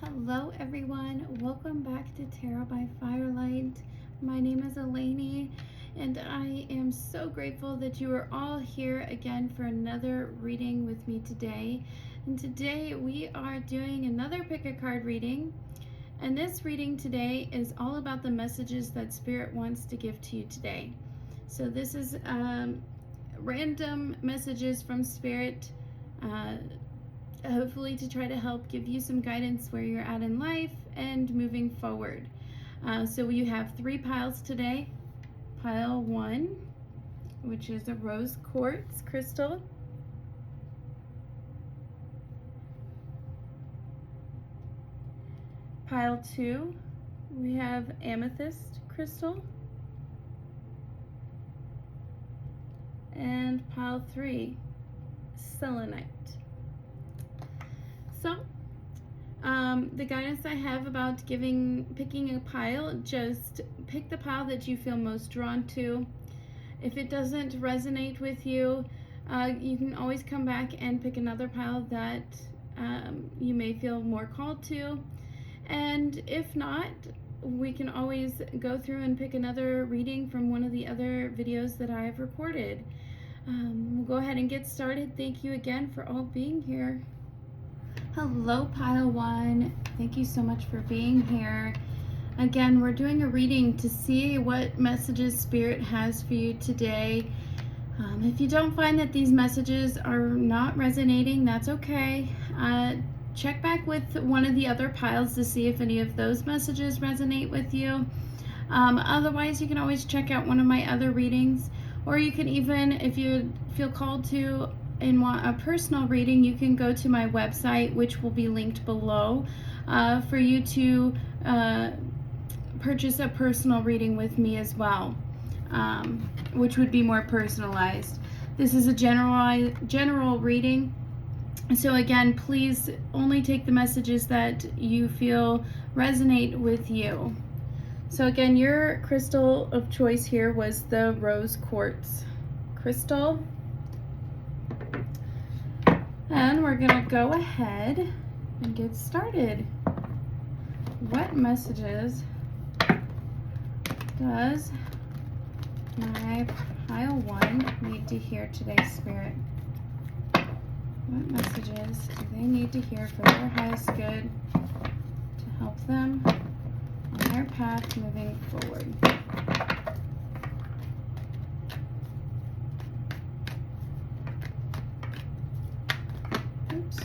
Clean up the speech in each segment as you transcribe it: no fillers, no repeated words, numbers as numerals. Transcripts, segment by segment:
Hello everyone, welcome back to Tarot by Firelight. My name is Eleni and I am so grateful that you are all here again for another reading with me today. And today we are doing another pick a card reading, and this reading today is all about the messages that Spirit wants to give to you today. So this is random messages from Spirit, hopefully to try to help give you some guidance where you're at in life and moving forward. So you have 3 piles today. Pile 1, which is a rose quartz crystal. Pile 2, we have amethyst crystal. And pile 3, selenite. So, the guidance I have about picking a pile, just pick the pile that you feel most drawn to. If it doesn't resonate with you, you can always come back and pick another pile that you may feel more called to. And if not, we can always go through and pick another reading from one of the other videos that I have recorded. We'll go ahead and get started. Thank you again for all being here. Hello, Pile 1. Thank you so much for being here. Again, we're doing a reading to see what messages Spirit has for you today. If you don't find that these messages are not resonating, that's okay. Check back with one of the other piles to see if any of those messages resonate with you. Otherwise, you can always check out one of my other readings, or you can even, if you feel called to and want a personal reading, you can go to my website, which will be linked below, for you to purchase a personal reading with me as well, which would be more personalized. This is a general reading, so again, please only take the messages that you feel resonate with you. So again, your crystal of choice here was the rose quartz crystal. And we're going to go ahead and get started. What messages does my pile 1 need to hear today, Spirit? What messages do they need to hear for their highest good to help them on their path moving forward? Oops.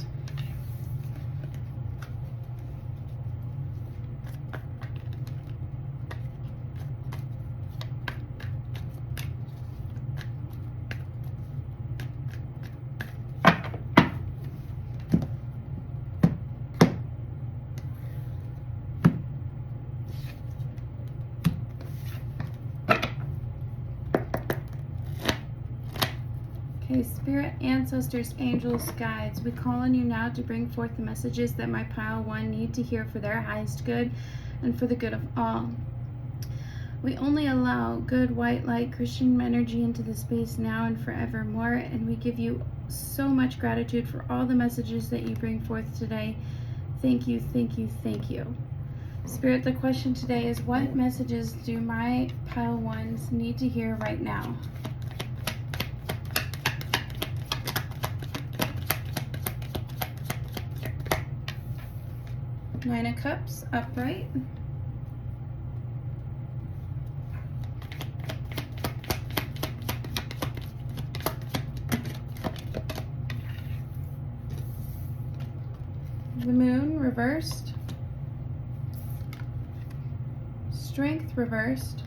Okay, Spirit, ancestors, angels, guides, we call on you now to bring forth the messages that my pile 1 need to hear for their highest good and for the good of all. We only allow good white light Christian energy into the space now and forevermore, and we give you so much gratitude for all the messages that you bring forth today. Thank you, thank you, thank you. Spirit, the question today is, what messages do my pile 1s need to hear right now? Nine of Cups, upright. The Moon, reversed. Strength, reversed.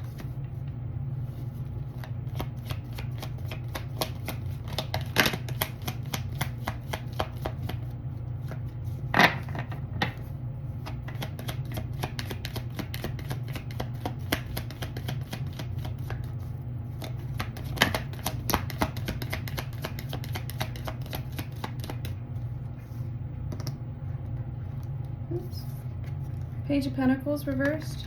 Oops. Page of Pentacles, reversed.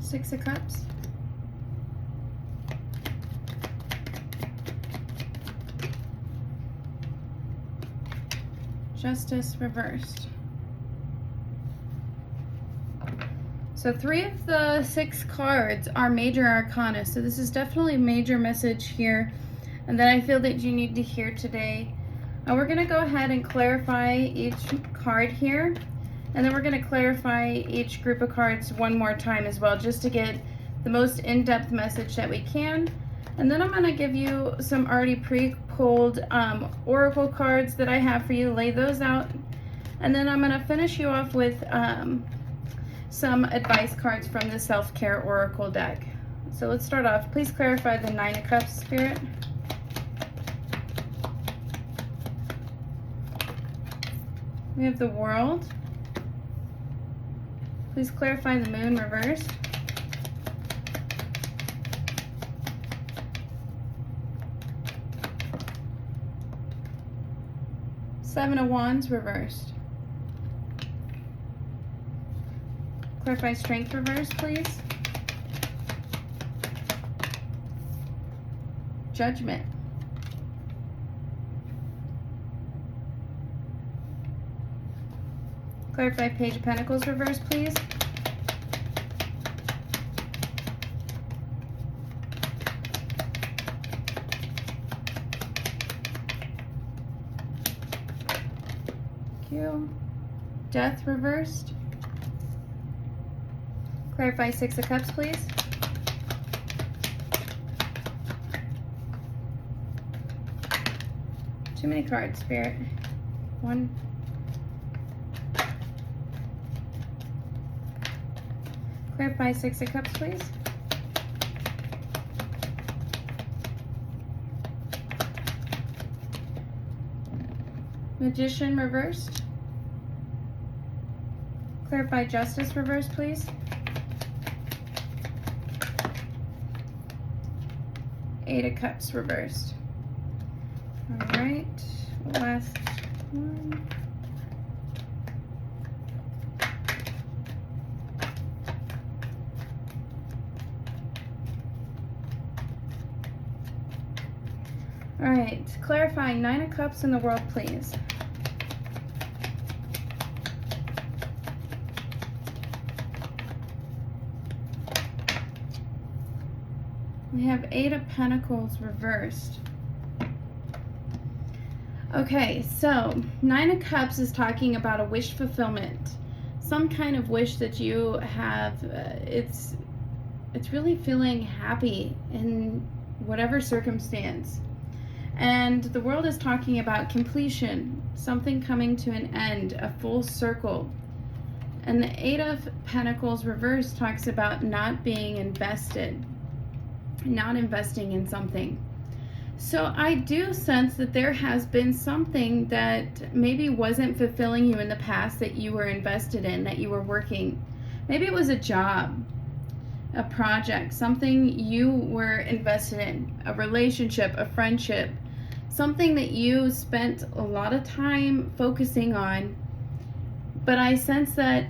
Six of Cups. Justice reversed. So 3 of the 6 cards are major arcana. So this is definitely a major message here and that I feel that you need to hear today. We're going to go ahead and clarify each card here. And then we're going to clarify each group of cards one more time as well, just to get the most in-depth message that we can. And then I'm going to give you some already pre-pulled oracle cards that I have for you, lay those out. And then I'm going to finish you off with some advice cards from the Self-Care Oracle deck. So let's start off. Please clarify the 9 of Cups, Spirit. We have the World. Please clarify the Moon reversed. Seven of Wands reversed. Clarify Strength reversed, please. Judgment. Clarify Page of Pentacles reversed, please. Thank you. Death reversed. Clarify 6 of Cups, please. Too many cards, Spirit. 1. Clarify 6 of Cups, please. Magician reversed. Clarify Justice reversed, please. 8 of Cups reversed. All right, last one. All right, clarifying 9 of Cups in the World, please. We have 8 of Pentacles reversed. Okay, so 9 of Cups is talking about a wish fulfillment. Some kind of wish that you have. It's really feeling happy in whatever circumstance. And the World is talking about completion, something coming to an end, a full circle. And the 8 of Pentacles reversed talks about not being invested, not investing in something. So I do sense that there has been something that maybe wasn't fulfilling you in the past that you were invested in, that you were working. Maybe it was a job, a project, something you were invested in, a relationship, a friendship, something that you spent a lot of time focusing on. But I sense that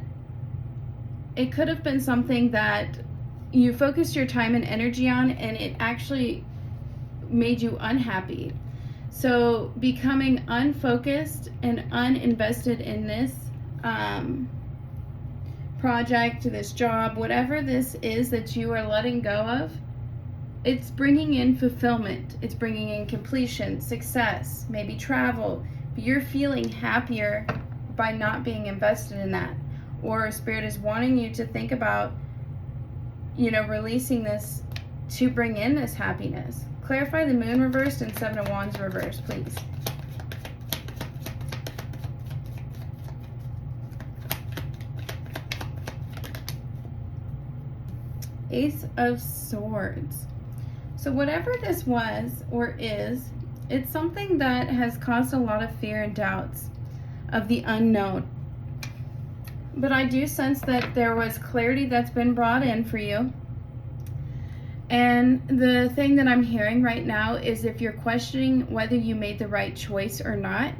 it could have been something that you focused your time and energy on, and it actually made you unhappy. So becoming unfocused and uninvested in this project, this job, whatever this is that you are letting go of, it's bringing in fulfillment. It's bringing in completion, success, maybe travel. But you're feeling happier by not being invested in that. Or Spirit is wanting you to think about, releasing this to bring in this happiness. Clarify the Moon reversed and 7 of Wands reversed, please. Ace of Swords. So whatever this was or is, it's something that has caused a lot of fear and doubts of the unknown. But I do sense that there was clarity that's been brought in for you. And the thing that I'm hearing right now is if you're questioning whether you made the right choice or not,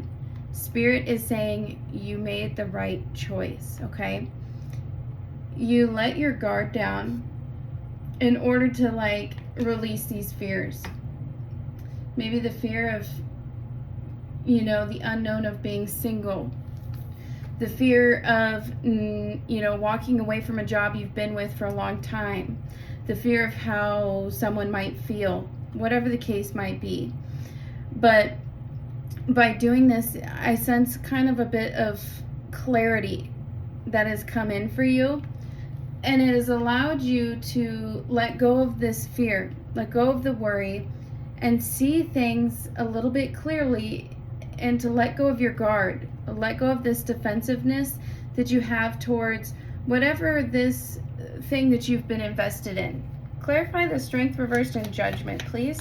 Spirit is saying you made the right choice, okay? You let your guard down. in order to like release these fears. Maybe the fear of, you know, the unknown of being single, the fear of, you know, walking away from a job you've been with for a long time, the fear of how someone might feel, whatever the case might be. But by doing this, I sense kind of a bit of clarity that has come in for you, and it has allowed you to let go of this fear, let go of the worry, and see things a little bit clearly, and to let go of your guard, let go of this defensiveness that you have towards whatever this thing that you've been invested in. Clarify the Strength reversed and Judgment, please.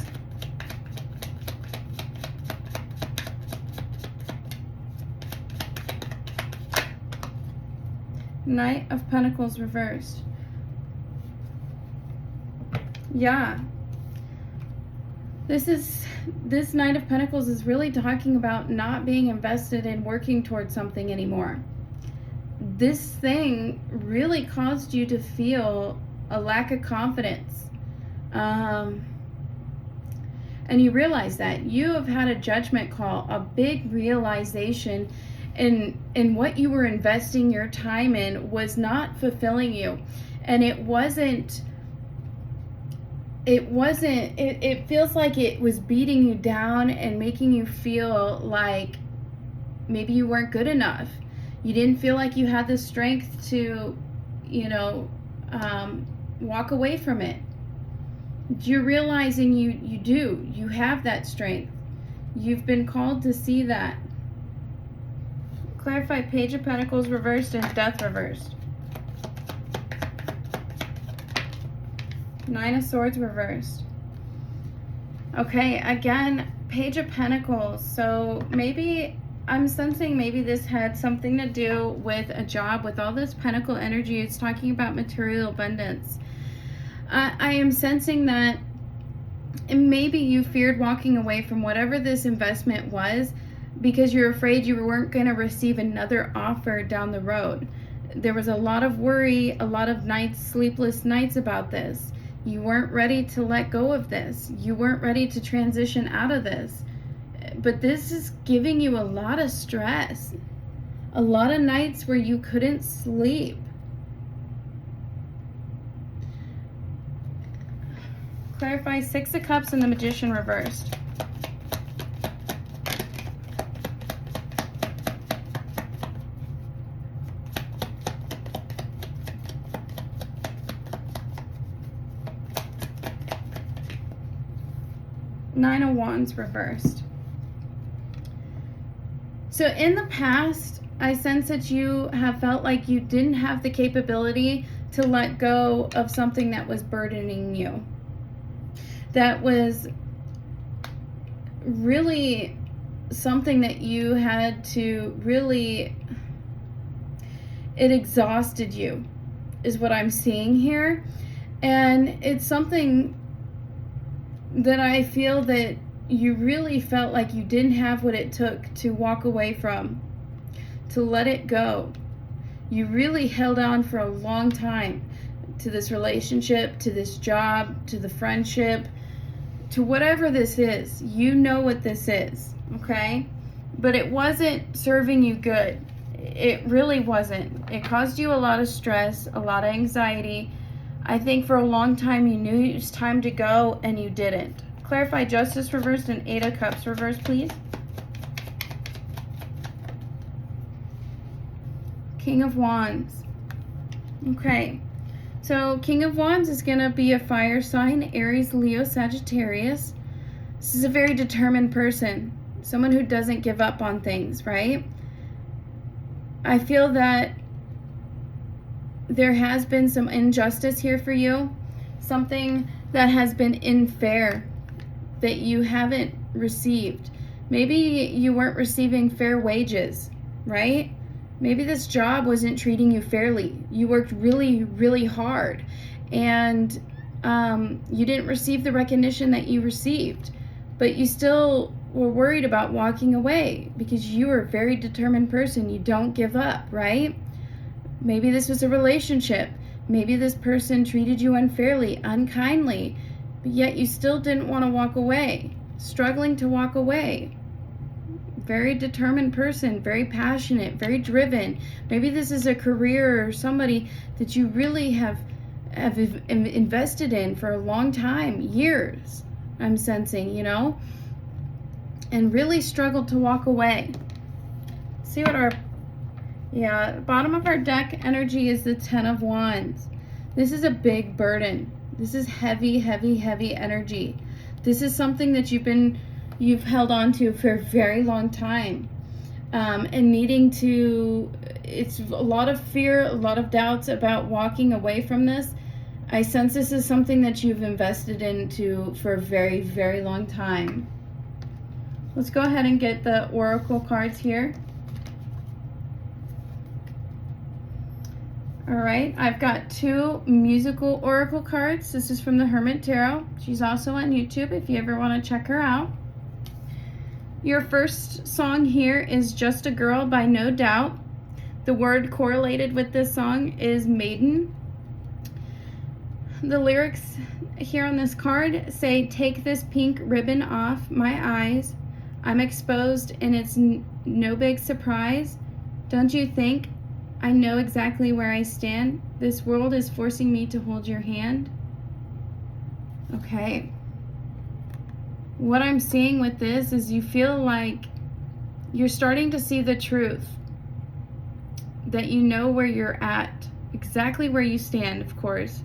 Knight of Pentacles reversed. Yeah. This Knight of Pentacles is really talking about not being invested in working towards something anymore. This thing really caused you to feel a lack of confidence. And you realize that you have had a judgment call, a big realization in what you were investing your time in was not fulfilling you. And it feels like it was beating you down and making you feel like maybe you weren't good enough. You didn't feel like you had the strength to, you know, walk away from it. You're realizing you have that strength. You've been called to see that. Clarify Page of Pentacles reversed and Death reversed. Nine of Swords reversed. Okay, again, Page of Pentacles. So maybe I'm sensing maybe this had something to do with a job. With all this Pentacle energy, it's talking about material abundance. I am sensing that maybe you feared walking away from whatever this investment was because you're afraid you weren't going to receive another offer down the road. There was a lot of worry, a lot of nights, sleepless nights about this. You weren't ready to let go of this. You weren't ready to transition out of this. But this is giving you a lot of stress. A lot of nights where you couldn't sleep. Clarify Six of Cups and the Magician reversed. Nine of Wands reversed. So in the past, I sense that you have felt like you didn't have the capability to let go of something that was burdening you. That was really something that you had to really, it exhausted you, is what I'm seeing here. And it's something that I feel that you really felt like you didn't have what it took to walk away from, to let it go. You really held on for a long time to this relationship, to this job, to the friendship, to whatever this is. You know what this is, okay? But it wasn't serving you good. It really wasn't. It caused you a lot of stress, a lot of anxiety. I think for a long time you knew it was time to go and you didn't. Clarify Justice reversed and Eight of Cups reversed, please. King of Wands. Okay. So King of Wands is going to be a fire sign, Aries, Leo, Sagittarius. This is a very determined person. Someone who doesn't give up on things, right? I feel that there has been some injustice here for you. Something that has been unfair that you haven't received. Maybe you weren't receiving fair wages, right? Maybe this job wasn't treating you fairly. You worked really, really hard and you didn't receive the recognition that you received, but you still were worried about walking away because you are a very determined person. You don't give up, right? Maybe this was a relationship. Maybe this person treated you unfairly, unkindly, but yet you still didn't want to walk away, struggling to walk away. Very determined person, very passionate, very driven. Maybe this is a career or somebody that you really have invested in for a long time, years, I'm sensing, you know, and really struggled to walk away. See what our, bottom of our deck energy is the Ten of Wands. This is a big burden. This is heavy, heavy, heavy energy. This is something that you've held on to for a very long time, and needing to, it's a lot of fear, a lot of doubts about walking away from this. I sense this is something that you've invested into for a very, very long time. Let's go ahead and get the oracle cards here. All right, I've got 2 musical oracle cards. This is from the Hermit Tarot. She's also on YouTube if you ever want to check her out. Your first song here is Just a Girl by No Doubt. The word correlated with this song is maiden. The lyrics here on this card say, take this pink ribbon off my eyes. I'm exposed and it's no big surprise. Don't you think I know exactly where I stand? This world is forcing me to hold your hand. Okay. What I'm seeing with this is you feel like you're starting to see the truth. That you know where you're at. Exactly where you stand, of course.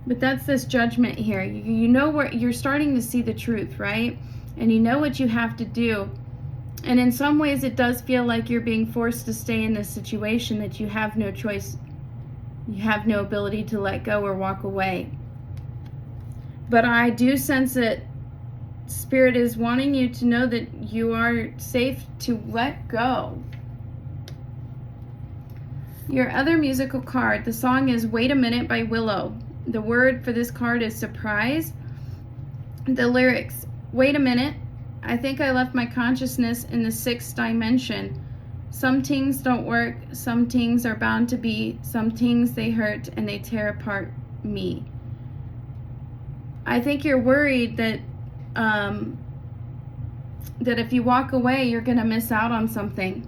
But that's this judgment here. You know where you're starting to see the truth, right? And you know what you have to do. And in some ways it does feel like you're being forced to stay in this situation, that you have no choice. You have no ability to let go or walk away. But I do sense that Spirit is wanting you to know that you are safe to let go. Your other musical card, the song is Wait a Minute by Willow. The word for this card is surprise. The lyrics, wait a minute, I think I left my consciousness in the 6th dimension. Some things don't work, some things are bound to be, some things they hurt and they tear apart me. I think you're worried that that if you walk away, you're going to miss out on something.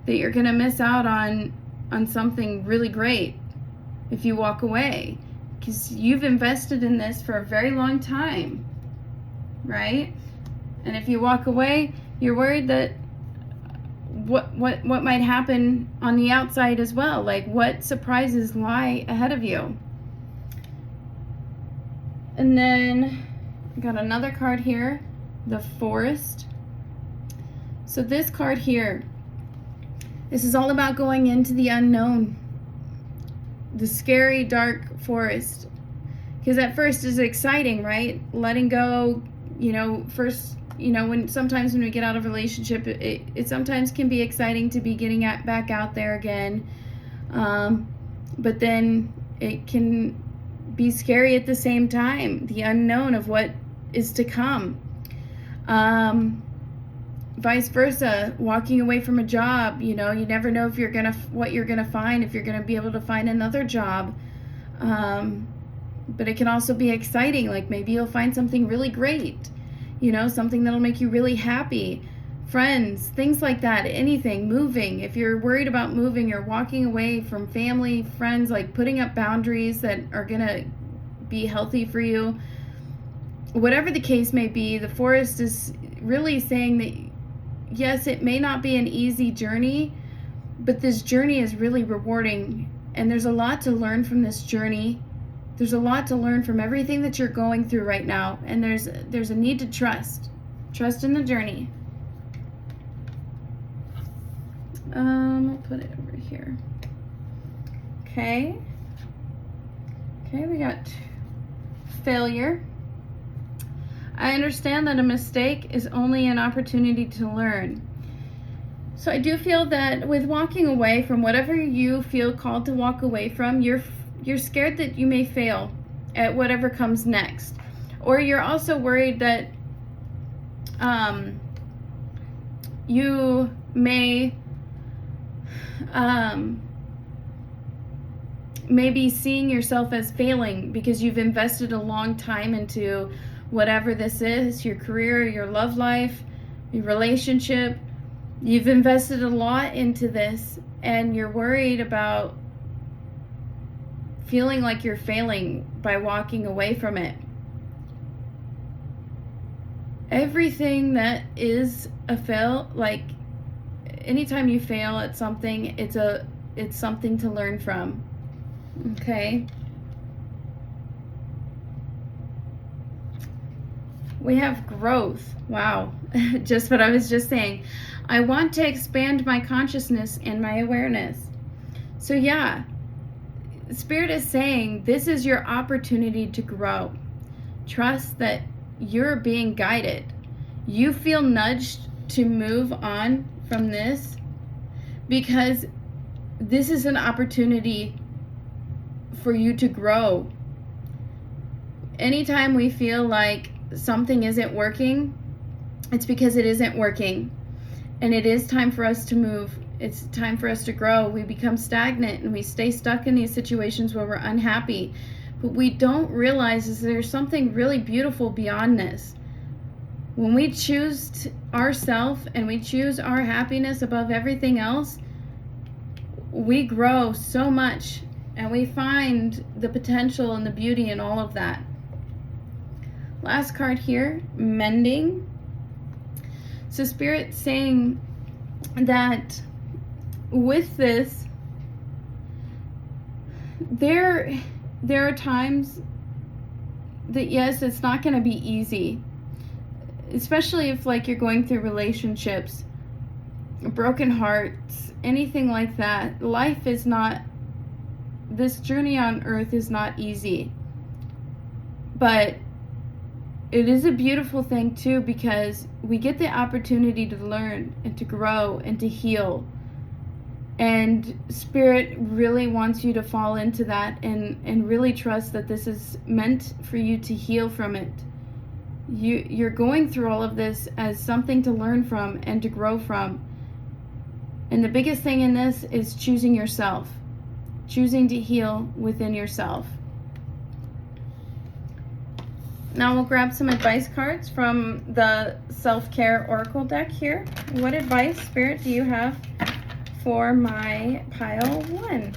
That you're going to miss out on something really great if you walk away. Because you've invested in this for a very long time, right? And if you walk away, you're worried that what might happen on the outside as well. Like, what surprises lie ahead of you. And then I got another card here, the Forest. So this card here, this is all about going into the unknown, the scary, dark forest. Because at first it's exciting, right? Letting go, you know, first, you know, sometimes when we get out of a relationship, it sometimes can be exciting to be getting back out there again. But then it can be scary at the same time, the unknown of what is to come. Vice versa, walking away from a job, you know, you never know if what you're gonna find, if you're gonna be able to find another job. But it can also be exciting, like maybe you'll find something really great, you know, something that'll make you really happy. Friends, things like that, anything, moving. If you're worried about moving or walking away from family, friends, like putting up boundaries that are gonna be healthy for you, whatever the case may be, the Forest is really saying that yes, it may not be an easy journey, but this journey is really rewarding, and there's a lot to learn from this journey. There's a lot to learn from everything that you're going through right now, and there's a need to trust in the journey. I'll put it over here. Okay, we got failure. I understand that a mistake is only an opportunity to learn. So I do feel that with walking away from whatever you feel called to walk away from, you're scared that you may fail at whatever comes next. Or you're also worried that you may maybe seeing yourself as failing because you've invested a long time into whatever this is, your career, your love life, your relationship. You've invested a lot into this and you're worried about feeling like you're failing by walking away from it. Everything that is a fail, like anytime you fail at something, it's something to learn from. Okay? We have growth. Wow. Just what I was just saying. I want to expand my consciousness and my awareness. So yeah, Spirit is saying this is your opportunity to grow. Trust that you're being guided. You feel nudged to move on from this because this is an opportunity for you to grow. Anytime we feel like something isn't working, it's because it isn't working. And it is time for us to move. It's time for us to grow. We become stagnant and we stay stuck in these situations where we're unhappy. But we don't realize is there's something really beautiful beyond this. When we choose ourselves and we choose our happiness above everything else, we grow so much and we find the potential and the beauty in all of that. Last card here, mending. So Spirit's saying that with this, there are times that yes, it's not going to be easy, especially if like you're going through relationships, broken hearts, anything like that. Life is not, this journey on earth is not easy, but it is a beautiful thing too, because we get the opportunity to learn and to grow and to heal. And Spirit really wants you to fall into that and really trust that this is meant for you to heal from it. You're going through all of this as something to learn from and to grow from. And the biggest thing in this is choosing yourself, choosing to heal within yourself. Now we'll grab some advice cards from the Self-Care Oracle deck here. What advice, Spirit, do you have for my pile 1?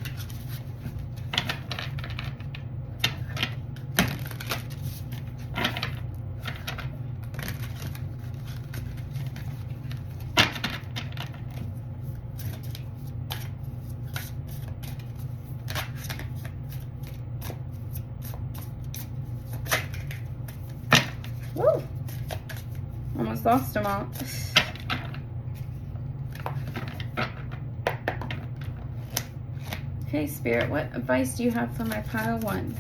Woo! Almost lost them all. Okay, Spirit, what advice do you have for my pile 1?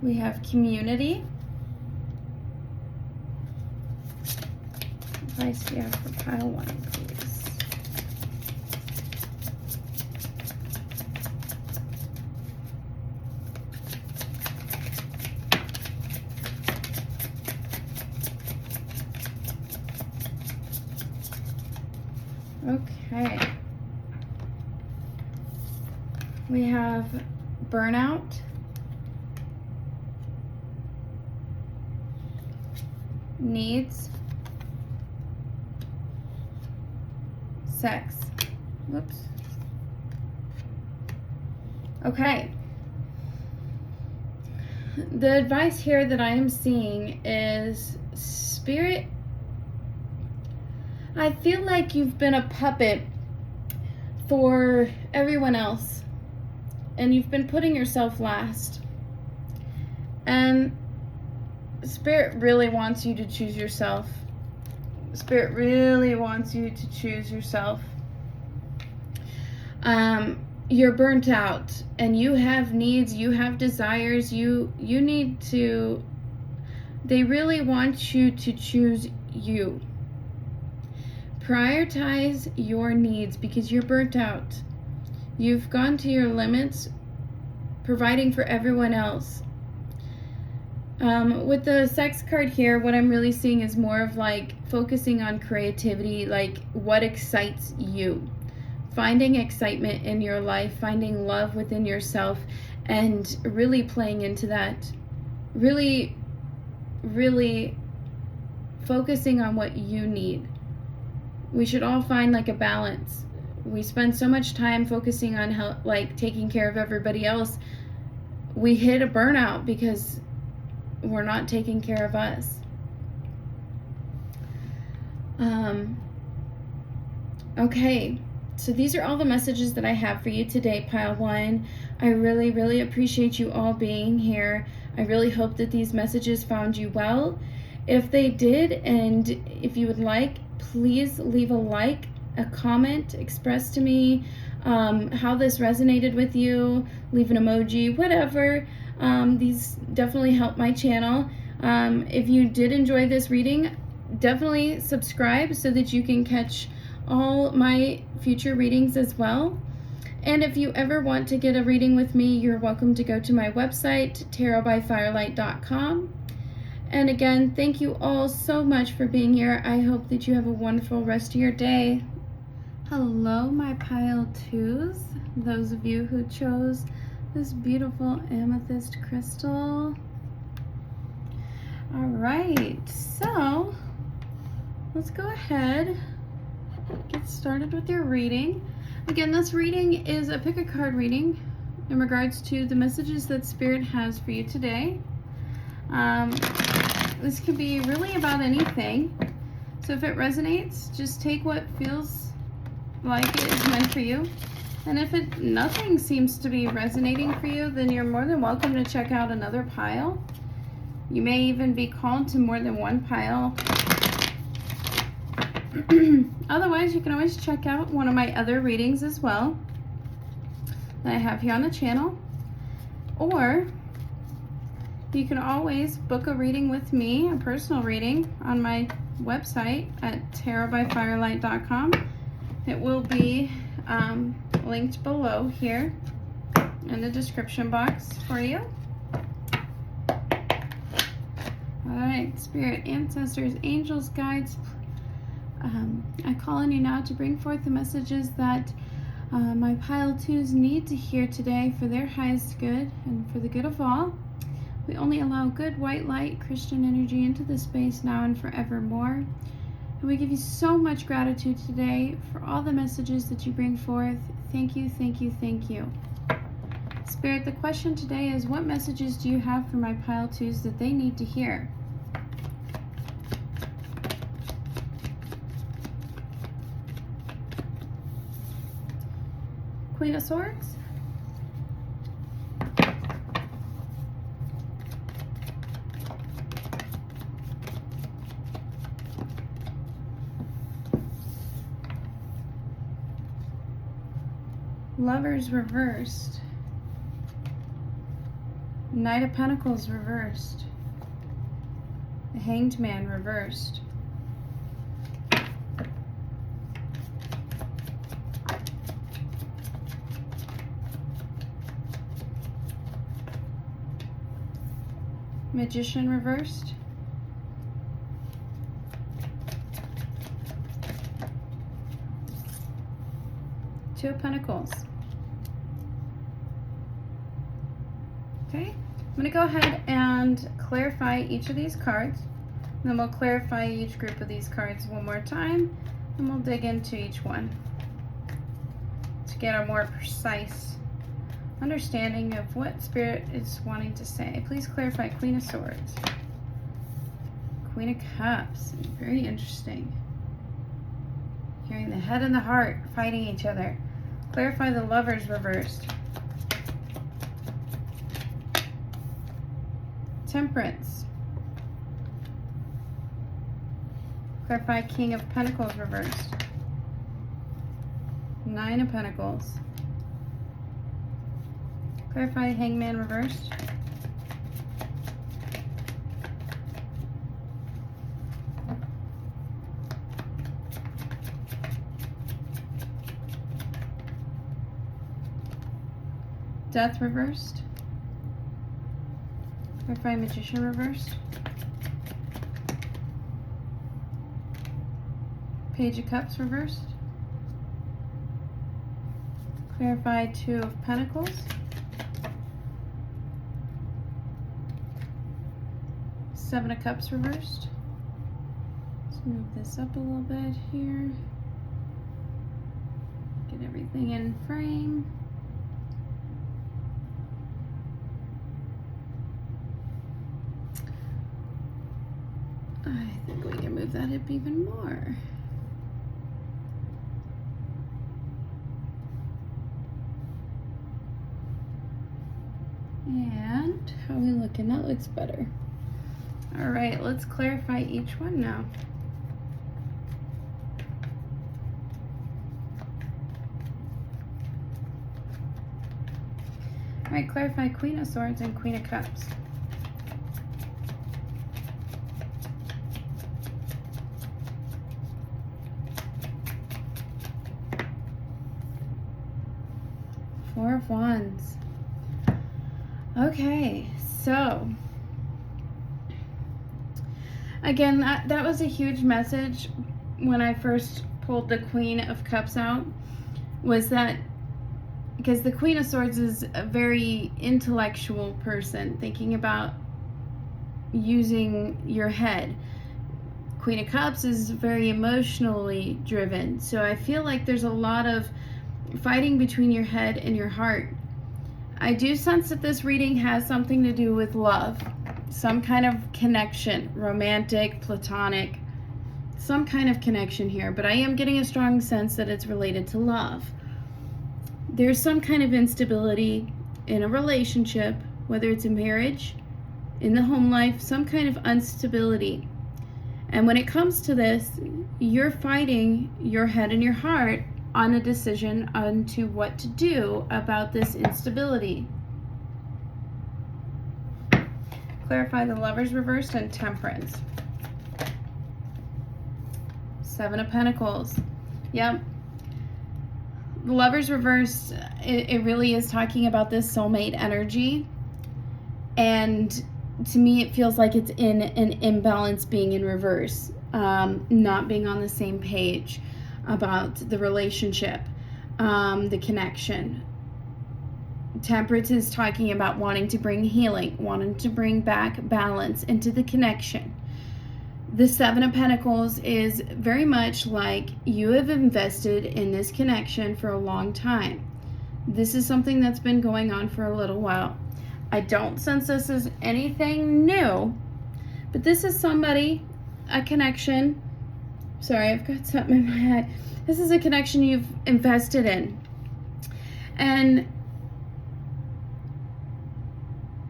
We have community. What advice do you have for pile 1, please? Okay. We have burnout, needs, sex. Whoops. Okay. The advice here that I am seeing is, Spirit, I feel like you've been a puppet for everyone else and you've been putting yourself last. And Spirit really wants you to choose yourself. Spirit really wants you to choose yourself. You're burnt out and you have needs, you have desires, you need to, they really want you to choose you. Prioritize your needs because you're burnt out. You've gone to your limits providing for everyone else. With the sex card here, what I'm really seeing is more of like focusing on creativity, like what excites you. Finding excitement in your life, finding love within yourself, and really playing into that. Really, really focusing on what you need. We should all find like a balance. We spend so much time focusing on how, like, taking care of everybody else. We hit a burnout because we're not taking care of us. Okay, so these are all the messages that I have for you today, Pile 1. I really, really appreciate you all being here. I really hope that these messages found you well. If they did, and if you would like, please leave a like, a comment, express to me how this resonated with you, leave an emoji, whatever. These definitely help my channel. If you did enjoy this reading, definitely subscribe so that you can catch all my future readings as well. And if you ever want to get a reading with me, you're welcome to go to my website, tarotbyfirelight.com. And again, thank you all so much for being here. I hope that you have a wonderful rest of your day. Hello, my Pile 2s. Those of you who chose this beautiful amethyst crystal. All right, so let's go ahead, get started with your reading. Again, this reading is a pick a card reading in regards to the messages that Spirit has for you today. This could be really about anything. So if it resonates, just take what feels like it is meant for you. And if nothing seems to be resonating for you, then you're more than welcome to check out another pile. You may even be called to more than one pile. Otherwise, you can always check out one of my other readings as well that I have here on the channel. Or you can always book a reading with me, a personal reading, on my website at tarotbyfirelight.com. It will be linked below here in the description box for you. All right, Spirit, ancestors, angels, guides, I call on you now to bring forth the messages that my Pile 2s need to hear today for their highest good and for the good of all. We only allow good white light, Christian energy into this space now and forevermore. And we give you so much gratitude today for all the messages that you bring forth. Thank you, thank you, thank you. Spirit, the question today is, what messages do you have for my Pile 2s that they need to hear? Queen of Swords. Lovers reversed. Knight of Pentacles reversed. The Hanged Man reversed. Magician reversed. Two of Pentacles. Okay, I'm going to go ahead and clarify each of these cards. And then we'll clarify each group of these cards one more time, and we'll dig into each one to get a more precise understanding of what Spirit is wanting to say. Please clarify Queen of Swords. Queen of Cups. Very interesting. Hearing the head and the heart fighting each other. Clarify the Lovers reversed. Temperance. Clarify King of Pentacles reversed. Nine of Pentacles. Clarify Hangman reversed. Death reversed. Clarify Magician reversed. Page of Cups reversed. Clarify Two of Pentacles. Seven of Cups reversed. Let's move this up a little bit here. Get everything in frame. I think we can move that up even more. And how are we looking? That looks better. All right, let's clarify each one now. All right, clarify Queen of Swords and Queen of Cups. Four of Wands. Okay, so again, that was a huge message when I first pulled the Queen of Cups out, was that because the Queen of Swords is a very intellectual person, thinking about using your head. Queen of Cups is very emotionally driven, so I feel like there's a lot of fighting between your head and your heart. I do sense that this reading has something to do with love, some kind of connection, romantic, platonic, some kind of connection here, but I am getting a strong sense that it's related to love. There's some kind of instability in a relationship, whether it's a marriage, in the home life, some kind of instability. And when it comes to this, you're fighting your head and your heart on a decision onto what to do about this instability. Clarify the Lovers reversed and Temperance. Seven of Pentacles. Yep. The Lovers reversed, it really is talking about this soulmate energy. And to me, it feels like it's in an imbalance, being in reverse, not being on the same page about the relationship, the connection. Temperance is talking about wanting to bring healing, wanting to bring back balance into the connection. The Seven of Pentacles is very much like you have invested in this connection for a long time. This is something that's been going on for a little while. I don't sense this as anything new, but this is somebody, a connection. Sorry, I've got something in my head. This is a connection you've invested in. And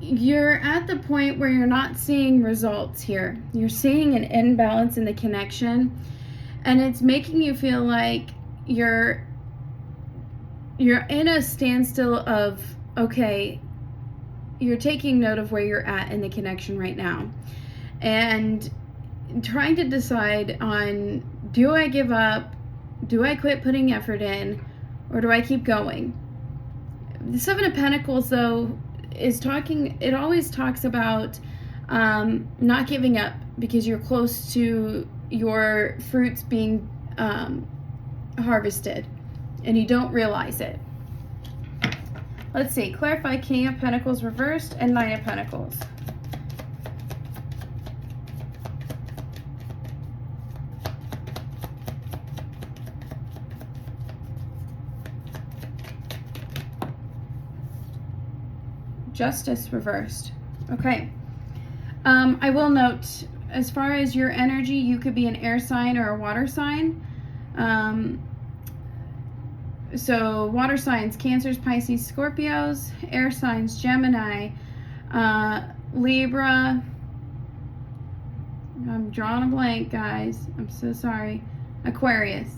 you're at the point where you're not seeing results here. You're seeing an imbalance in the connection, and it's making you feel like you're in a standstill of, okay, you're taking note of where you're at in the connection right now and trying to decide on, do I give up? Do I quit putting effort in? Or do I keep going? The Seven of Pentacles, though, is talking, it always talks about not giving up because you're close to your fruits being harvested and you don't realize it. Let's see, clarify King of Pentacles reversed and Nine of Pentacles. Justice reversed. Okay. I will note, as far as your energy, you could be an air sign or a water sign. So water signs, Cancers, Pisces, Scorpios. Air signs, Gemini, Libra. I'm drawing a blank, guys. I'm so sorry. Aquarius.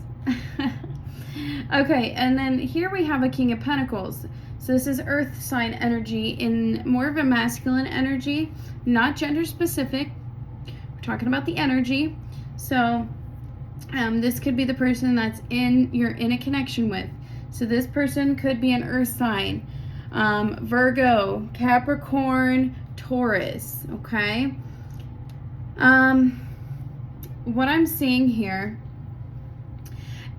Okay, and then here we have a King of Pentacles. So this is earth sign energy, in more of a masculine energy, not gender specific. We're talking about the energy. So this could be the person that's you're in a connection with. So this person could be an earth sign, Virgo, Capricorn, Taurus, okay? What I'm seeing here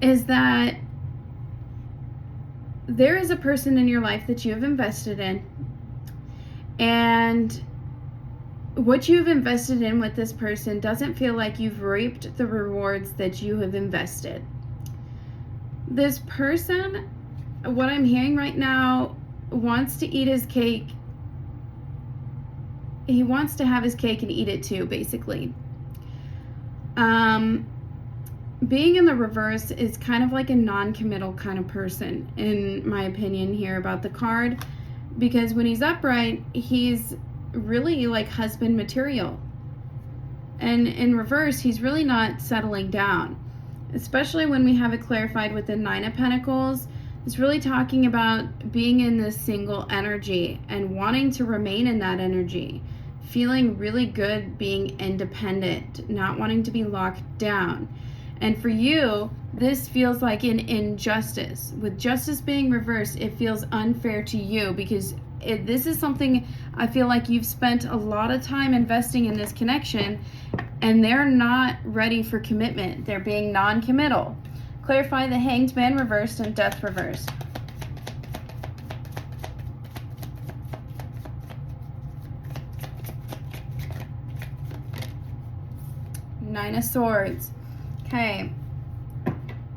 is that there is a person in your life that you have invested in, and what you've invested in with this person doesn't feel like you've reaped the rewards that you have invested. This person, what I'm hearing right now, wants to eat his cake. He wants to have his cake and eat it too, basically. Being in the reverse is kind of like a non-committal kind of person, in my opinion here about the card, because when he's upright, he's really like husband material. And in reverse, he's really not settling down, especially when we have it clarified with the Nine of Pentacles. It's really talking about being in this single energy and wanting to remain in that energy, feeling really good being independent, not wanting to be locked down. And for you, this feels like an injustice. With justice being reversed, it feels unfair to you, because this is something I feel like you've spent a lot of time investing in this connection, and they're not ready for commitment. They're being non-committal. Clarify the Hanged Man reversed and Death reversed. Nine of Swords. Okay,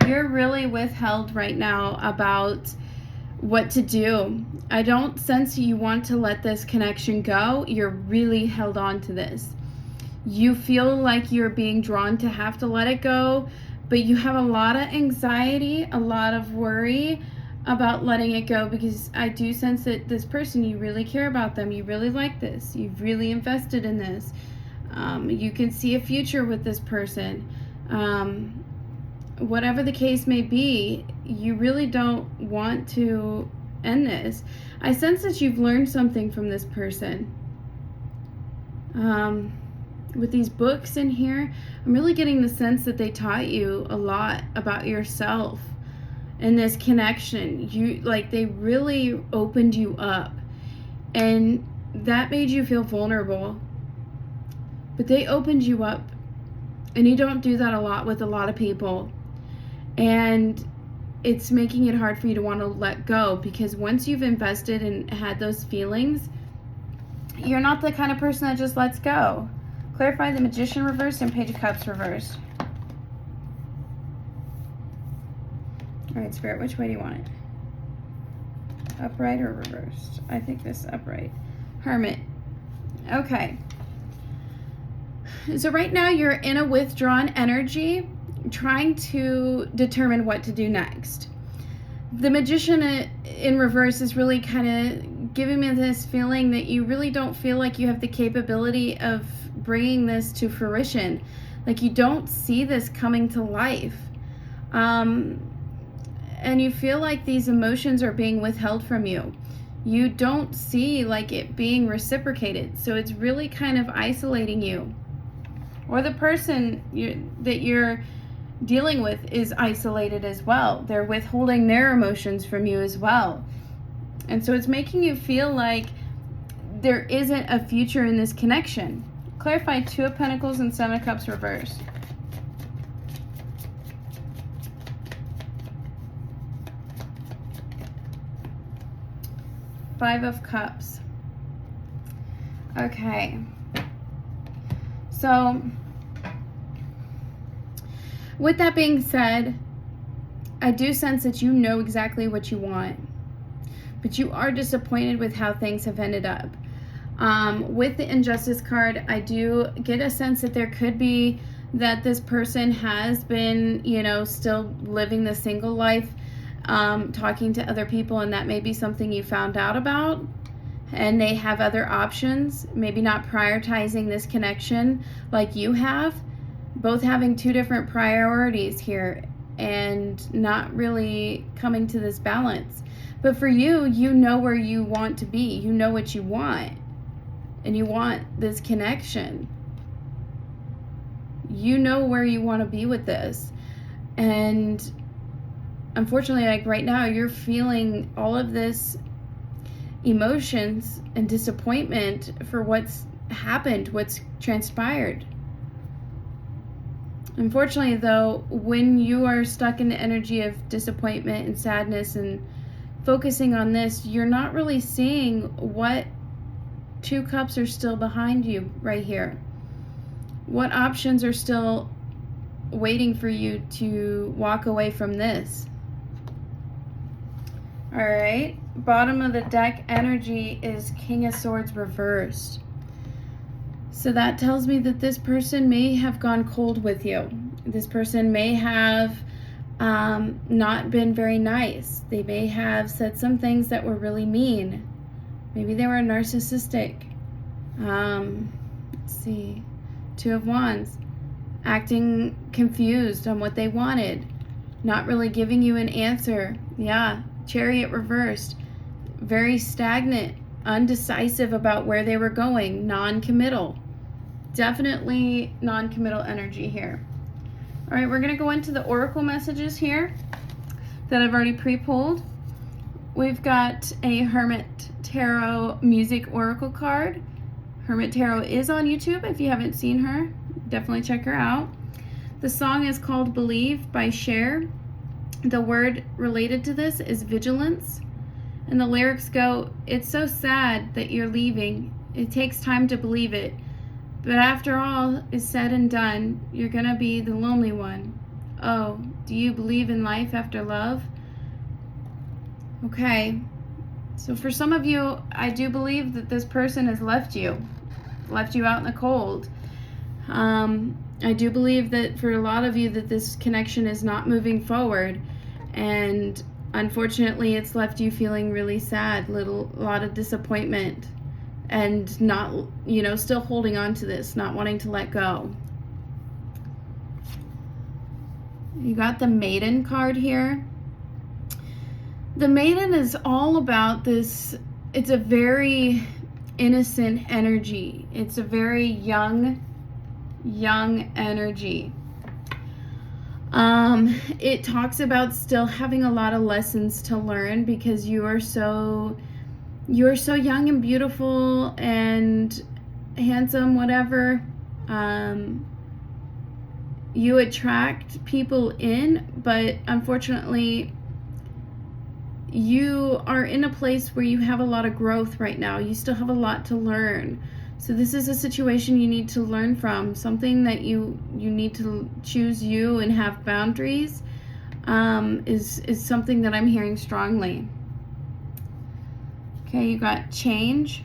you're really withheld right now about what to do. I don't sense you want to let this connection go. You're really held on to this. You feel like you're being drawn to have to let it go, but you have a lot of anxiety, a lot of worry about letting it go, because I do sense that this person, you really care about them. You really like this. You've really invested in this. You can see a future with this person. Whatever the case may be, you really don't want to end this. I sense that you've learned something from this person. With these books in here, I'm really getting the sense that they taught you a lot about yourself and this connection. They really opened you up, and that made you feel vulnerable. But they opened you up, and you don't do that a lot with a lot of people. And it's making it hard for you to want to let go, because once you've invested and had those feelings, you're not the kind of person that just lets go. Clarify the Magician reversed and Page of Cups reversed. All right, Spirit, which way do you want it? Upright or reversed? I think this upright. Hermit. Okay. So right now you're in a withdrawn energy, trying to determine what to do next. The Magician in reverse is really kind of giving me this feeling that you really don't feel like you have the capability of bringing this to fruition. Like you don't see this coming to life. And you feel like these emotions are being withheld from you. You don't see like it being reciprocated. So it's really kind of isolating you. Or the person that you're dealing with is isolated as well. They're withholding their emotions from you as well. And so it's making you feel like there isn't a future in this connection. Clarify Two of Pentacles and Seven of Cups reversed. Five of Cups. Okay. So, with that being said, I do sense that you know exactly what you want, but you are disappointed with how things have ended up. With the Injustice card, I do get a sense that there could be that this person has been, still living the single life, talking to other people, and that may be something you found out about. And they have other options, maybe not prioritizing this connection like you have, both having two different priorities here and not really coming to this balance. But for you, you know where you want to be. You know what you want, and you want this connection. You know where you want to be with this. And unfortunately, like right now, you're feeling all of this emotions and disappointment for what's happened, what's transpired. Unfortunately, though, when you are stuck in the energy of disappointment and sadness and focusing on this, you're not really seeing what 2 cups are still behind you right here. What options are still waiting for you to walk away from this? All right, bottom of the deck energy is King of Swords reversed. So that tells me that this person may have gone cold with you. This person may have not been very nice. They may have said some things that were really mean. Maybe they were narcissistic. Let's see. 2 of Wands. Acting confused on what they wanted. Not really giving you an answer. Yeah. Chariot reversed. Very stagnant. Undecisive about where they were going. Non-committal. Definitely non-committal energy here. All right, we're going to go into the oracle messages here that I've already pre-pulled. We've got a Hermit Tarot music oracle card. Hermit Tarot is on YouTube. If you haven't seen her, definitely check her out. The song is called Believe by Cher. The word related to this is vigilance. And the lyrics go, "It's so sad that you're leaving. It takes time to believe it. But after all is said and done, you're gonna be the lonely one. Oh, do you believe in life after love?" Okay, so for some of you, I do believe that this person has left you out in the cold. I do believe that for a lot of you that this connection is not moving forward, and unfortunately it's left you feeling really sad, a lot of disappointment, and not, still holding on to this, not wanting to let go. You got the Maiden card here. The Maiden is all about this. It's a very innocent energy. It's a very young energy. It talks about still having a lot of lessons to learn because you're so young and beautiful and handsome, whatever. You attract people in, but unfortunately you are in a place where you have a lot of growth right now. You still have a lot to learn. So this is a situation you need to learn from, something that you need to choose you and have boundaries, is something that I'm hearing strongly. Okay, you got change.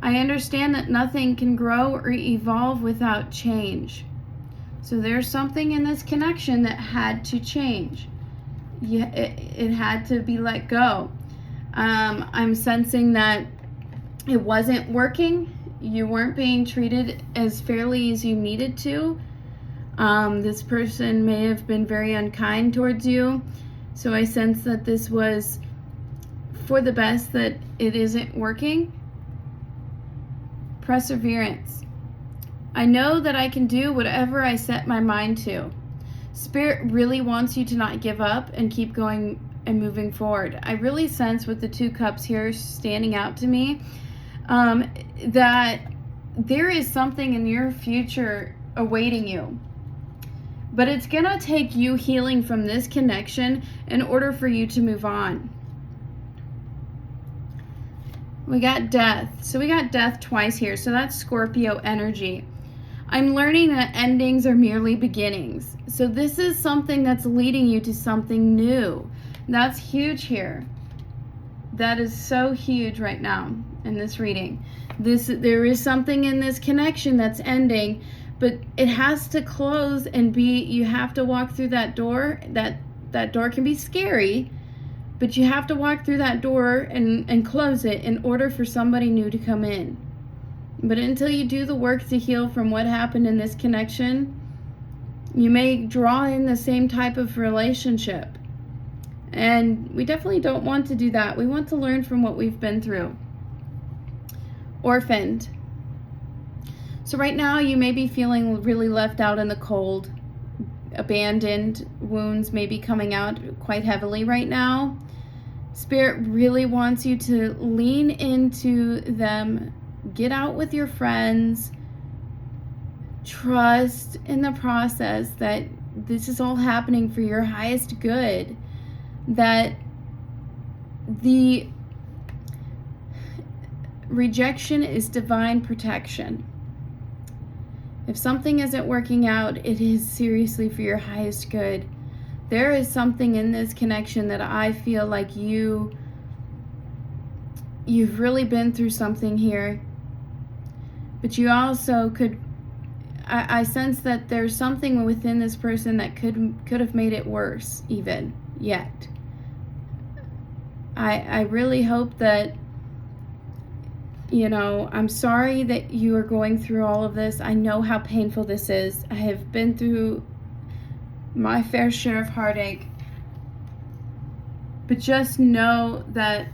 I understand that nothing can grow or evolve without change. So there's something in this connection that had to change. Yeah, it had to be let go. I'm sensing that it wasn't working. You weren't being treated as fairly as you needed to. This person may have been very unkind towards you. So I sense that this was for the best, that it isn't working. Perseverance. I know that I can do whatever I set my mind to. Spirit really wants you to not give up and keep going and moving forward. I really sense with the 2 cups here standing out to me, that there is something in your future awaiting you. But it's going to take you healing from this connection in order for you to move on. We got death. So we got death twice here. So that's Scorpio energy. I'm learning that endings are merely beginnings. So this is something that's leading you to something new. That's huge here. That is so huge right now in this reading. There is something in this connection that's ending, but it has to close and you have to walk through that door. That door can be scary, but you have to walk through that door and close it in order for somebody new to come in. But until you do the work to heal from what happened in this connection, you may draw in the same type of relationship. And we definitely don't want to do that. We want to learn from what we've been through. Orphaned. So right now you may be feeling really left out in the cold, abandoned. Wounds may be coming out quite heavily right now. Spirit really wants you to lean into them, get out with your friends, trust in the process that this is all happening for your highest good, that the rejection is divine protection. If something isn't working out, it is seriously for your highest good. There is something in this connection that I feel like you've really been through something here. But you also could, I sense that there's something within this person that could have made it worse even yet. I really hope that, you know, I'm sorry that you are going through all of this. I know how painful this is. I have been through my fair share of heartache. But just know that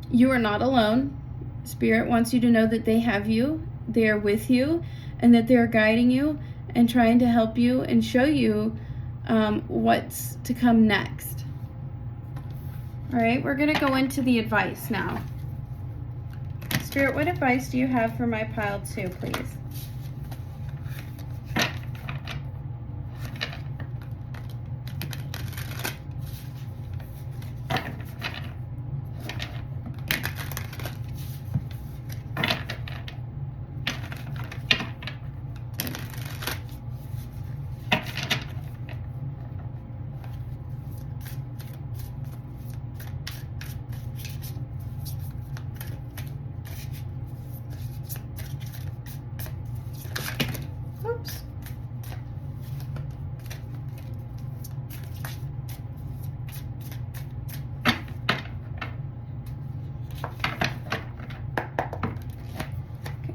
you are not alone. Spirit wants you to know that they have you, they are with you, and that they're guiding you and trying to help you and show you what's to come next. All right, we're going to go into the advice now. Spirit, what advice do you have for my pile 2, please?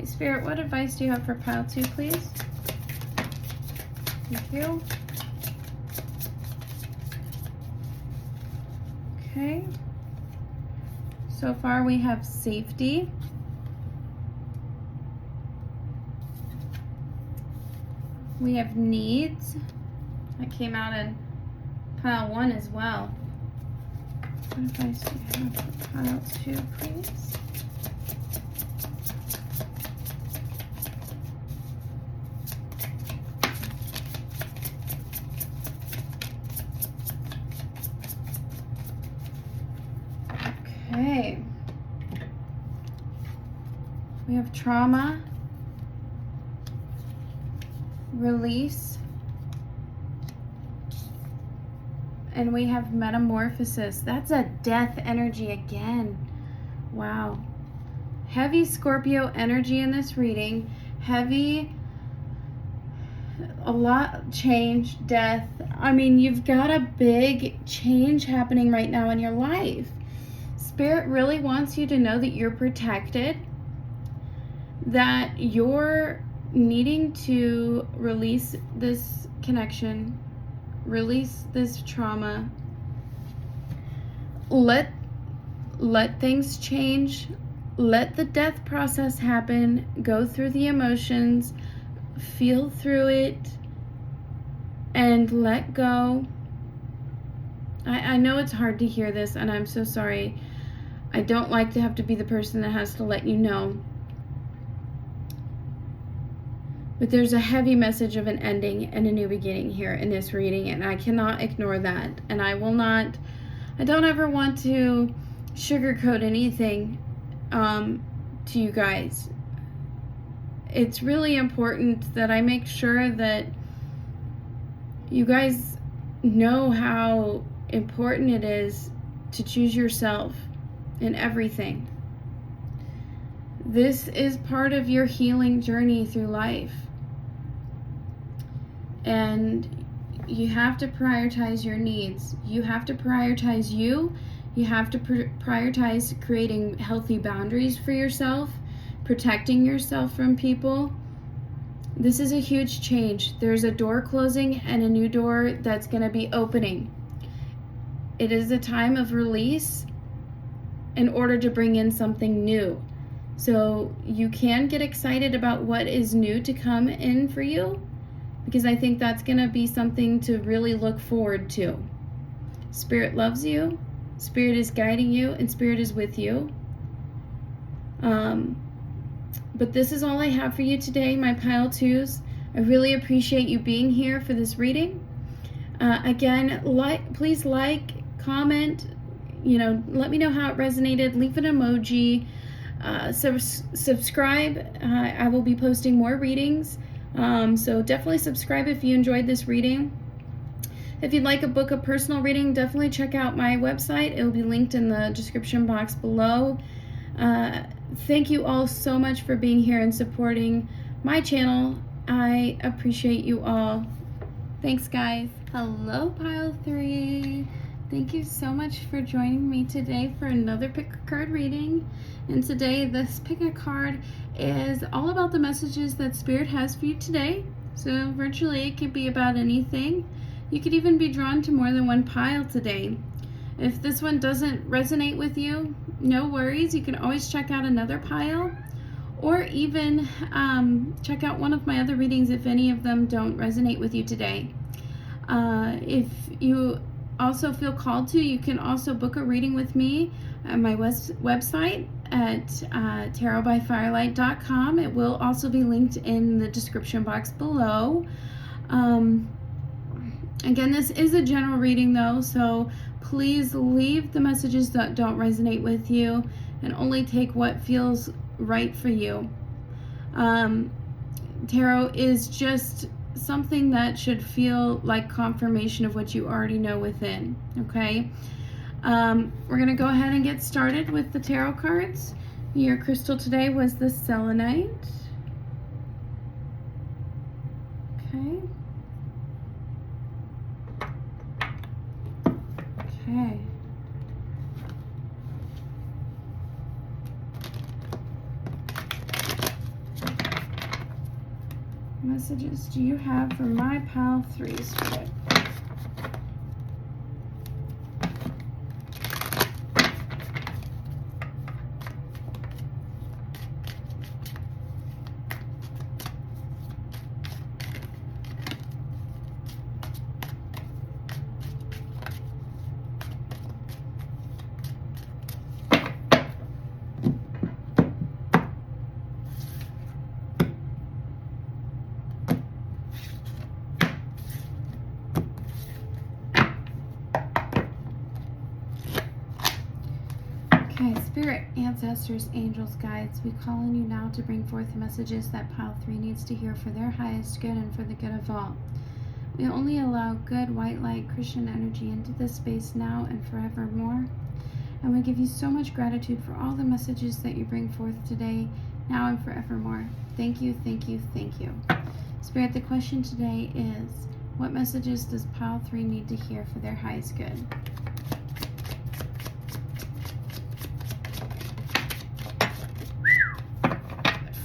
Spirit, what advice do you have for pile 2, please? Thank you. Okay. So far we have safety. We have needs. That came out in pile 1 as well. What advice do you have for pile 2, please? Okay. We have trauma, release, and we have metamorphosis. That's a death energy again. Wow. Heavy Scorpio energy in this reading. Heavy, a lot, change, death. I mean, you've got a big change happening right now in your life. Spirit really wants you to know that you're protected, that you're needing to release this connection, release this trauma, let things change, let the death process happen, go through the emotions, feel through it, and let go. I know it's hard to hear this, and I'm so sorry. I don't like to have to be the person that has to let you know. But there's a heavy message of an ending and a new beginning here in this reading, and I cannot ignore that. And I don't ever want to sugarcoat anything to you guys. It's really important that I make sure that you guys know how important it is to choose yourself in everything. This is part of your healing journey through life. And you have to prioritize your needs. You have to prioritize you. You have to prioritize creating healthy boundaries for yourself, protecting yourself from people. This is a huge change. There's a door closing and a new door that's going to be opening. It is a time of release in order to bring in something new. So you can get excited about what is new to come in for you, because I think that's going to be something to really look forward to. Spirit loves you. Spirit is guiding you and Spirit is with you. But this is all I have for you today, my Pile 2s. I really appreciate you being here for this reading. Again, please like, comment, let me know how it resonated. Leave an emoji. Subscribe. I will be posting more readings. So definitely subscribe if you enjoyed this reading. If you'd like a book of personal reading, definitely check out my website. It will be linked in the description box below. Thank you all so much for being here and supporting my channel. I appreciate you all. Thanks, guys. Hello, Pile 3. Thank you so much for joining me today for another pick a card reading. And today, this pick a card is all about the messages that Spirit has for you today. So virtually, it could be about anything. You could even be drawn to more than one pile today. If this one doesn't resonate with you, no worries. You can always check out another pile, or even check out one of my other readings if any of them don't resonate with you today. If you also feel called to, you can also book a reading with me at my website at tarotbyfirelight.com. It will also be linked in the description box below. Again, this is a general reading though, so please leave the messages that don't resonate with you and only take what feels right for you. Tarot is just something that should feel like confirmation of what you already know within, okay? We're going to go ahead and get started with the tarot cards. Your crystal today was the selenite. Okay. Okay. Messages do you have for my Pile 3s today? Okay, Spirit, ancestors, angels, guides, we call on you now to bring forth the messages that Pile 3 needs to hear for their highest good and for the good of all. We only allow good white light Christian energy into this space now and forevermore. And we give you so much gratitude for all the messages that you bring forth today, now and forevermore. Thank you, thank you, thank you. Spirit, the question today is, what messages does Pile 3 need to hear for their highest good?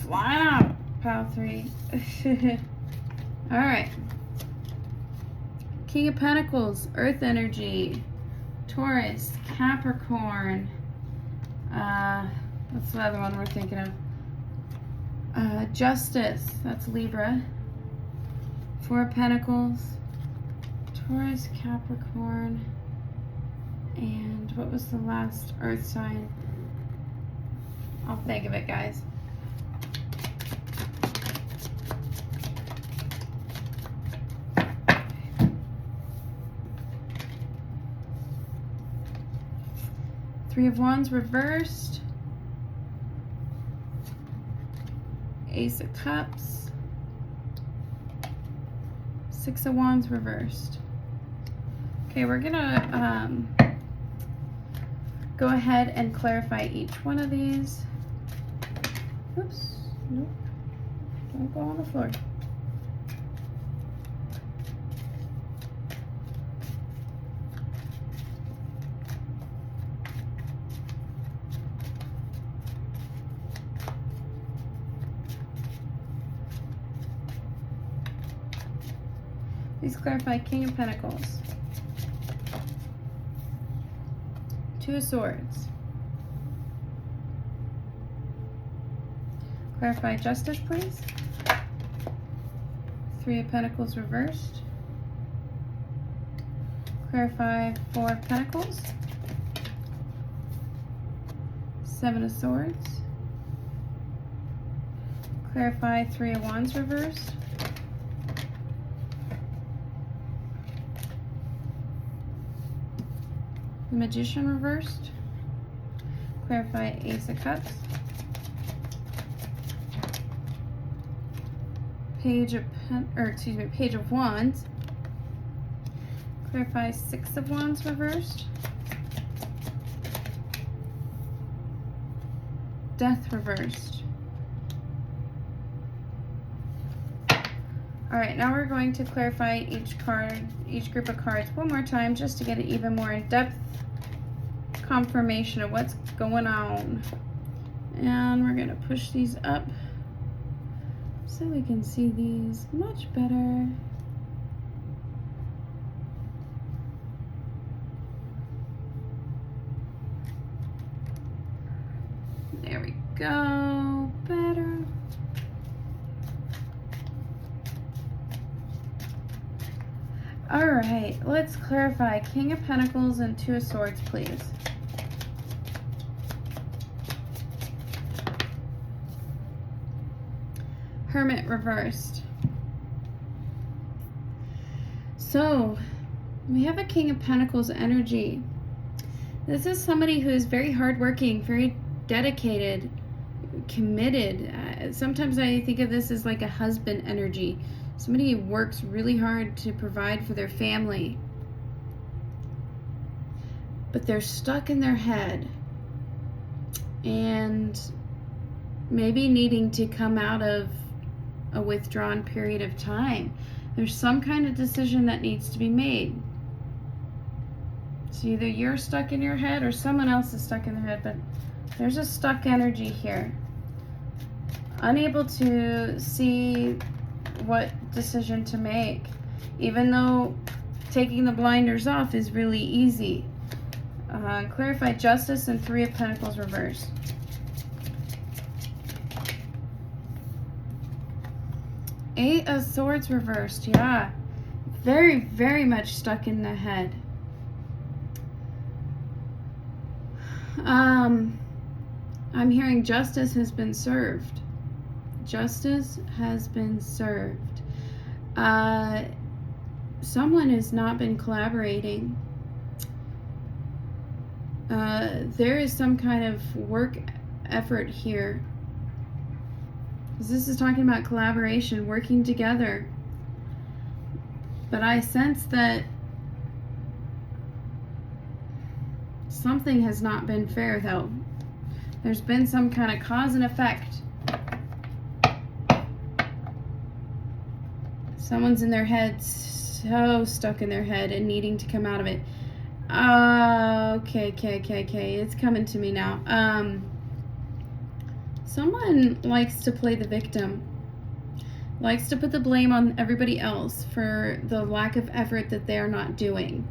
Flying out, Pile 3. All right. King of Pentacles, Earth energy, Taurus, Capricorn. What's the other one we're thinking of? Justice, that's Libra. Four of Pentacles, Taurus, Capricorn, and what was the last Earth sign? I'll think of it, guys. Three of Wands reversed. Ace of Cups. Six of Wands reversed. Okay, we're gonna go ahead and clarify each one of these. Oops, nope, don't go on the floor. Please clarify King of Pentacles. Two of Swords. Clarify Justice, please. Three of Pentacles reversed. Clarify Four of Pentacles. Seven of Swords. Clarify Three of Wands reversed. The Magician reversed. Clarify Ace of Cups. Page of Wands. Clarify Six of Wands reversed. Death reversed. All right, now we're going to clarify each group of cards one more time just to get an even more in-depth confirmation of what's going on. And we're going to push these up so we can see these much better. There we go, better. All right, let's clarify King of Pentacles and Two of Swords, please. Hermit reversed. So, we have a King of Pentacles energy. This is somebody who is very hardworking, very dedicated, committed. Sometimes I think of this as like a husband energy. Somebody who works really hard to provide for their family. But they're stuck in their head. And maybe needing to come out of a withdrawn period of time. There's some kind of decision that needs to be made. So either you're stuck in your head or someone else is stuck in their head, but there's a stuck energy here. Unable to see what decision to make, even though taking the blinders off is really easy. Clarify Justice and Three of Pentacles reversed. Eight of Swords reversed. Yeah, very, very much stuck in the head. I'm hearing justice has been served. Justice has been served. Someone has not been collaborating. There is some kind of work effort here. This is talking about collaboration, working together. But I sense that something has not been fair, though. There's been some kind of cause and effect. Someone's in their head, so stuck in their head and needing to come out of it. Okay. It's coming to me now. Someone likes to play the victim. Likes to put the blame on everybody else for the lack of effort that they're not doing.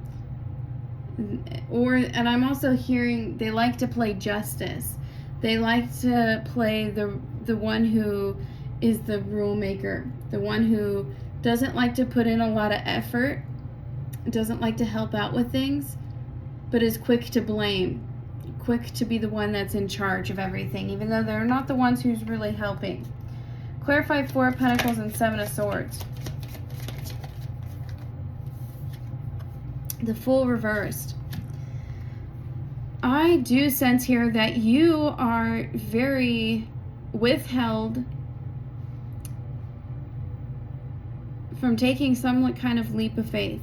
And I'm also hearing they like to play justice. They like to play the one who is the rule maker, the one who doesn't like to put in a lot of effort, doesn't like to help out with things, but is quick to blame, quick to be the one that's in charge of everything, even though they're not the ones who's really helping. Clarify Four of Pentacles and Seven of Swords. The Fool reversed. I do sense here that you are very withheld from taking some kind of leap of faith.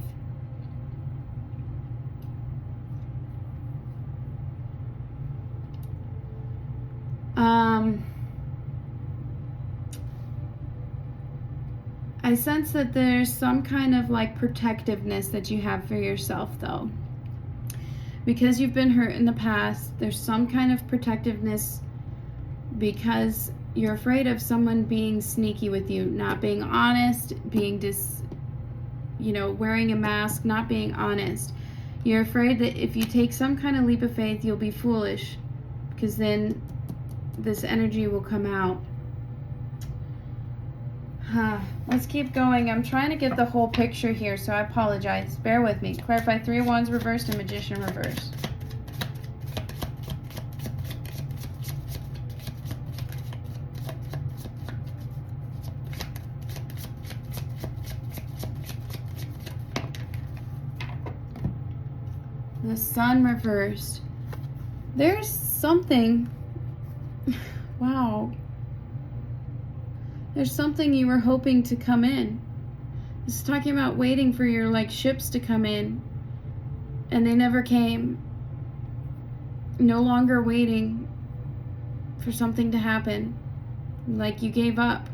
I sense that there's some kind of like protectiveness that you have for yourself, though. Because you've been hurt in the past, there's some kind of protectiveness because you're afraid of someone being sneaky with you, not being honest, being wearing a mask, not being honest. You're afraid that if you take some kind of leap of faith, you'll be foolish, because then this energy will come out. Let's keep going. I'm trying to get the whole picture here, so I apologize. Bear with me. Clarify Three of Wands reversed and Magician reversed. The Sun reversed. There's something, wow. There's something you were hoping to come in. It's talking about waiting for your like ships to come in, and they never came. No longer waiting for something to happen. Like you gave up.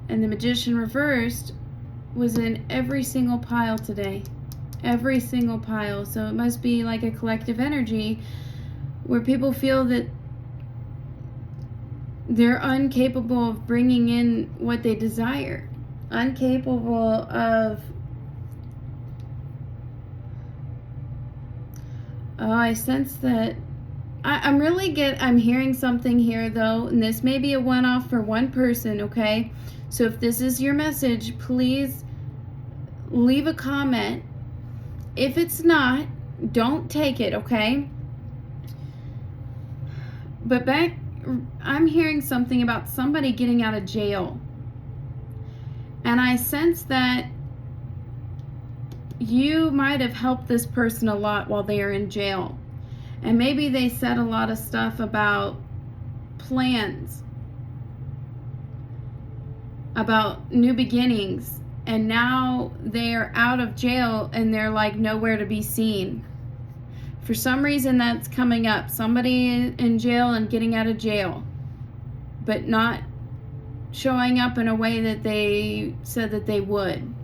And the Magician reversed was in every single pile today. Every single pile. So it must be like a collective energy where people feel that they're incapable of bringing in what they desire. Incapable of... Oh, I sense that... I'm hearing something here though, and this may be a one-off for one person, okay? So if this is your message, please leave a comment. If it's not, don't take it, okay? But I'm hearing something about somebody getting out of jail. And I sense that you might have helped this person a lot while they are in jail. And maybe they said a lot of stuff about plans, about new beginnings, and now they're out of jail and they're like nowhere to be seen. For some reason that's coming up. Somebody in jail and getting out of jail, but not showing up in a way that they said that they would.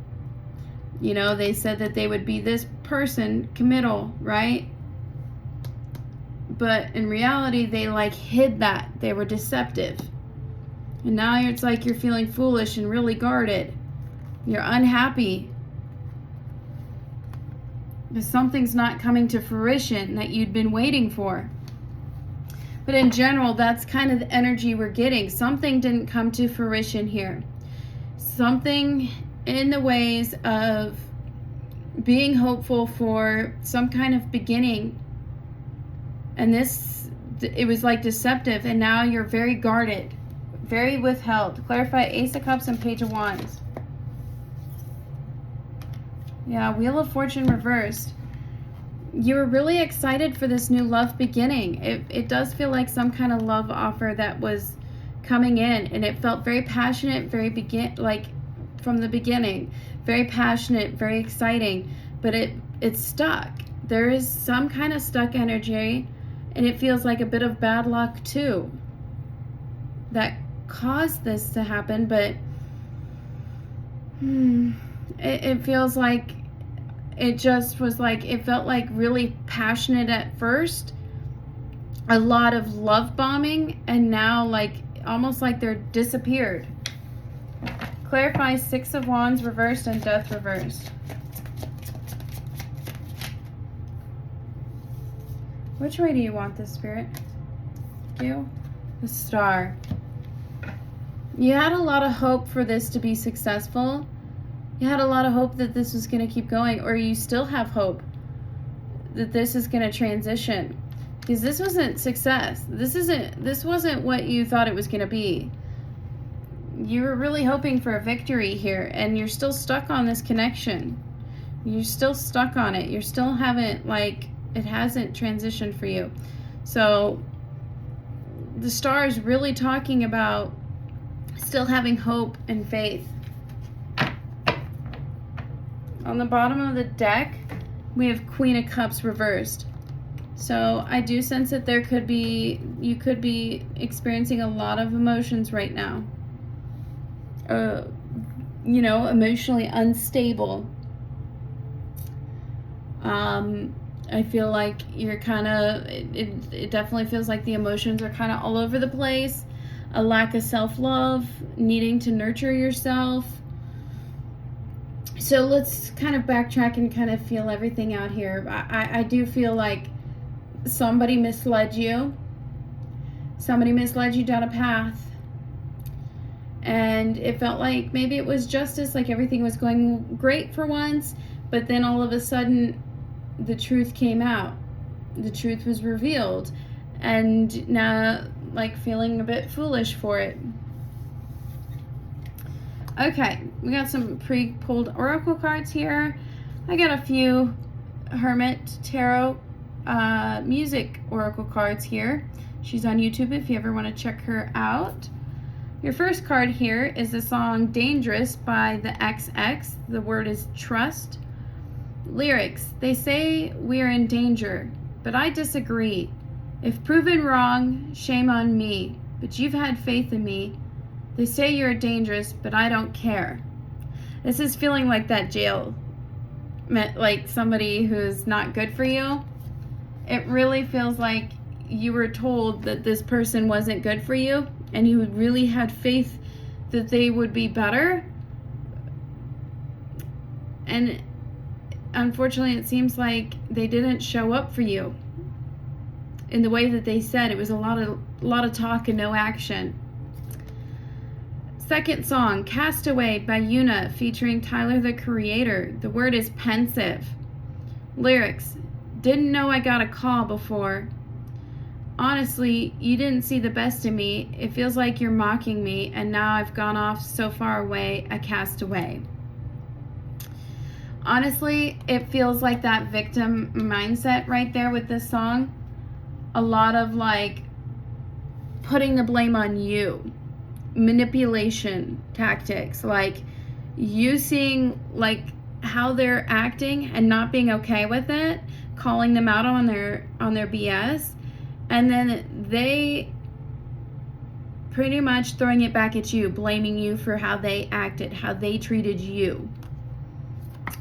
You know, they said that they would be this person, committal, right? But in reality, they like hid that. They were deceptive. And now it's like you're feeling foolish and really guarded. You're unhappy. Because something's not coming to fruition that you'd been waiting for. But in general, that's kind of the energy we're getting. Something didn't come to fruition here. Something in the ways of being hopeful for some kind of beginning. And it was like deceptive, and now you're very guarded, very withheld. Clarify Ace of Cups and Page of Wands. Yeah, Wheel of Fortune reversed. You were really excited for this new love beginning. It does feel like some kind of love offer that was coming in, and it felt very passionate, like from the beginning. Very passionate, very exciting, but it's stuck. There is some kind of stuck energy. And it feels like a bit of bad luck too that caused this to happen, but it feels like it just was like, it felt like really passionate at first, a lot of love bombing, and now like almost like they're disappeared. Clarify Six of Wands reversed and Death reversed. Which way do you want this, Spirit? You? The Star. You had a lot of hope for this to be successful. You had a lot of hope that this was going to keep going, or you still have hope that this is going to transition. Because this wasn't success. This wasn't what you thought it was going to be. You were really hoping for a victory here, and you're still stuck on this connection. You're still stuck on it. You still haven't, like, it hasn't transitioned for you. So the Star is really talking about still having hope and faith. On the bottom of the deck, we have Queen of Cups reversed. So I do sense that you could be experiencing a lot of emotions right now. You know, emotionally unstable. I feel like you're kind of, it definitely feels like the emotions are kind of all over the place. A lack of self-love, needing to nurture yourself. So let's kind of backtrack and kind of feel everything out here. I do feel like somebody misled you. Somebody misled you down a path. And it felt like maybe it was justice, like everything was going great for once, but then all of a sudden the truth came out. The truth was revealed, and now like feeling a bit foolish for it. Okay, we got some pre-pulled oracle cards here. I got a few Hermit Tarot music oracle cards here. She's on YouTube if you ever want to check her out. Your first card here is the song Dangerous by the XX. The word is trust. Lyrics: they say we are in danger, but I disagree. If proven wrong, shame on me, but you've had faith in me. They say you're dangerous, but I don't care. This is feeling like that jail, like somebody who's not good for you. It really feels like you were told that this person wasn't good for you, and you really had faith that they would be better. And unfortunately, it seems like they didn't show up for you in the way that they said. It was a lot of talk and no action. Second song, Castaway by Yuna, featuring Tyler the Creator. The word is pensive. Lyrics: didn't know I got a call before. Honestly, you didn't see the best in me. It feels like you're mocking me, and now I've gone off so far away, a castaway. Honestly, it feels like that victim mindset right there with this song. A lot of like putting the blame on you. Manipulation tactics, like you seeing like how they're acting and not being okay with it, calling them out on their BS, and then they pretty much throwing it back at you, blaming you for how they acted, how they treated you.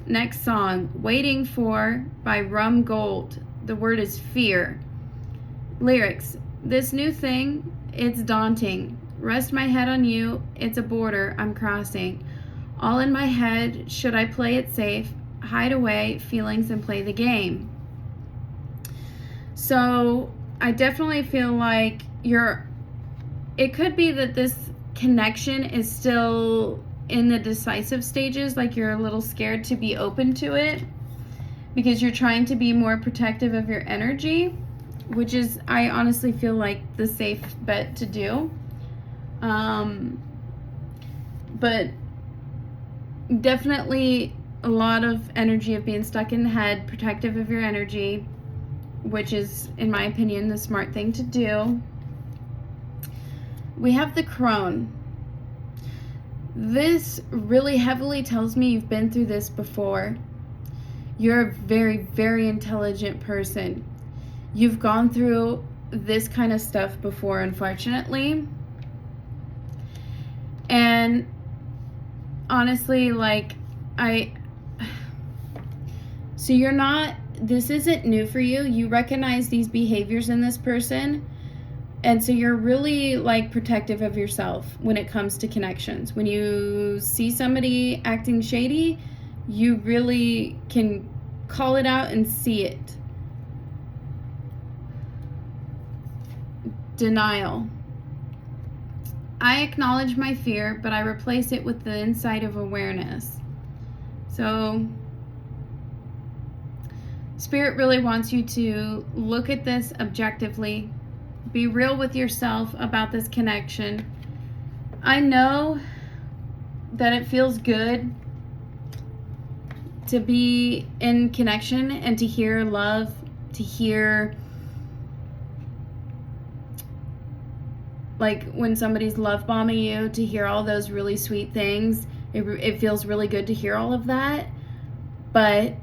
Next song, Waiting For by Rum Gold. The word is fear. Lyrics: this new thing, it's daunting. Rest my head on you, it's a border I'm crossing. All in my head, should I play it safe, hide away feelings and play the game? So I definitely feel like it could be that this connection is still in the decisive stages, like you're a little scared to be open to it because you're trying to be more protective of your energy, which is, I honestly feel like, the safe bet to do. But definitely a lot of energy of being stuck in the head, protective of your energy, which is, in my opinion, the smart thing to do. We have the Crone. This really heavily tells me you've been through this before. You're a very, very intelligent person. You've gone through this kind of stuff before, unfortunately. And honestly, so you're not, this isn't new for you. You recognize these behaviors in this person. And so you're really like protective of yourself when it comes to connections. When you see somebody acting shady, you really can call it out and see it. Denial. I acknowledge my fear, but I replace it with the insight of awareness. So Spirit really wants you to look at this objectively. Be real with yourself about this connection. I know that it feels good to be in connection and to hear love, to hear like when somebody's love bombing you, to hear all those really sweet things. It feels really good to hear all of that. But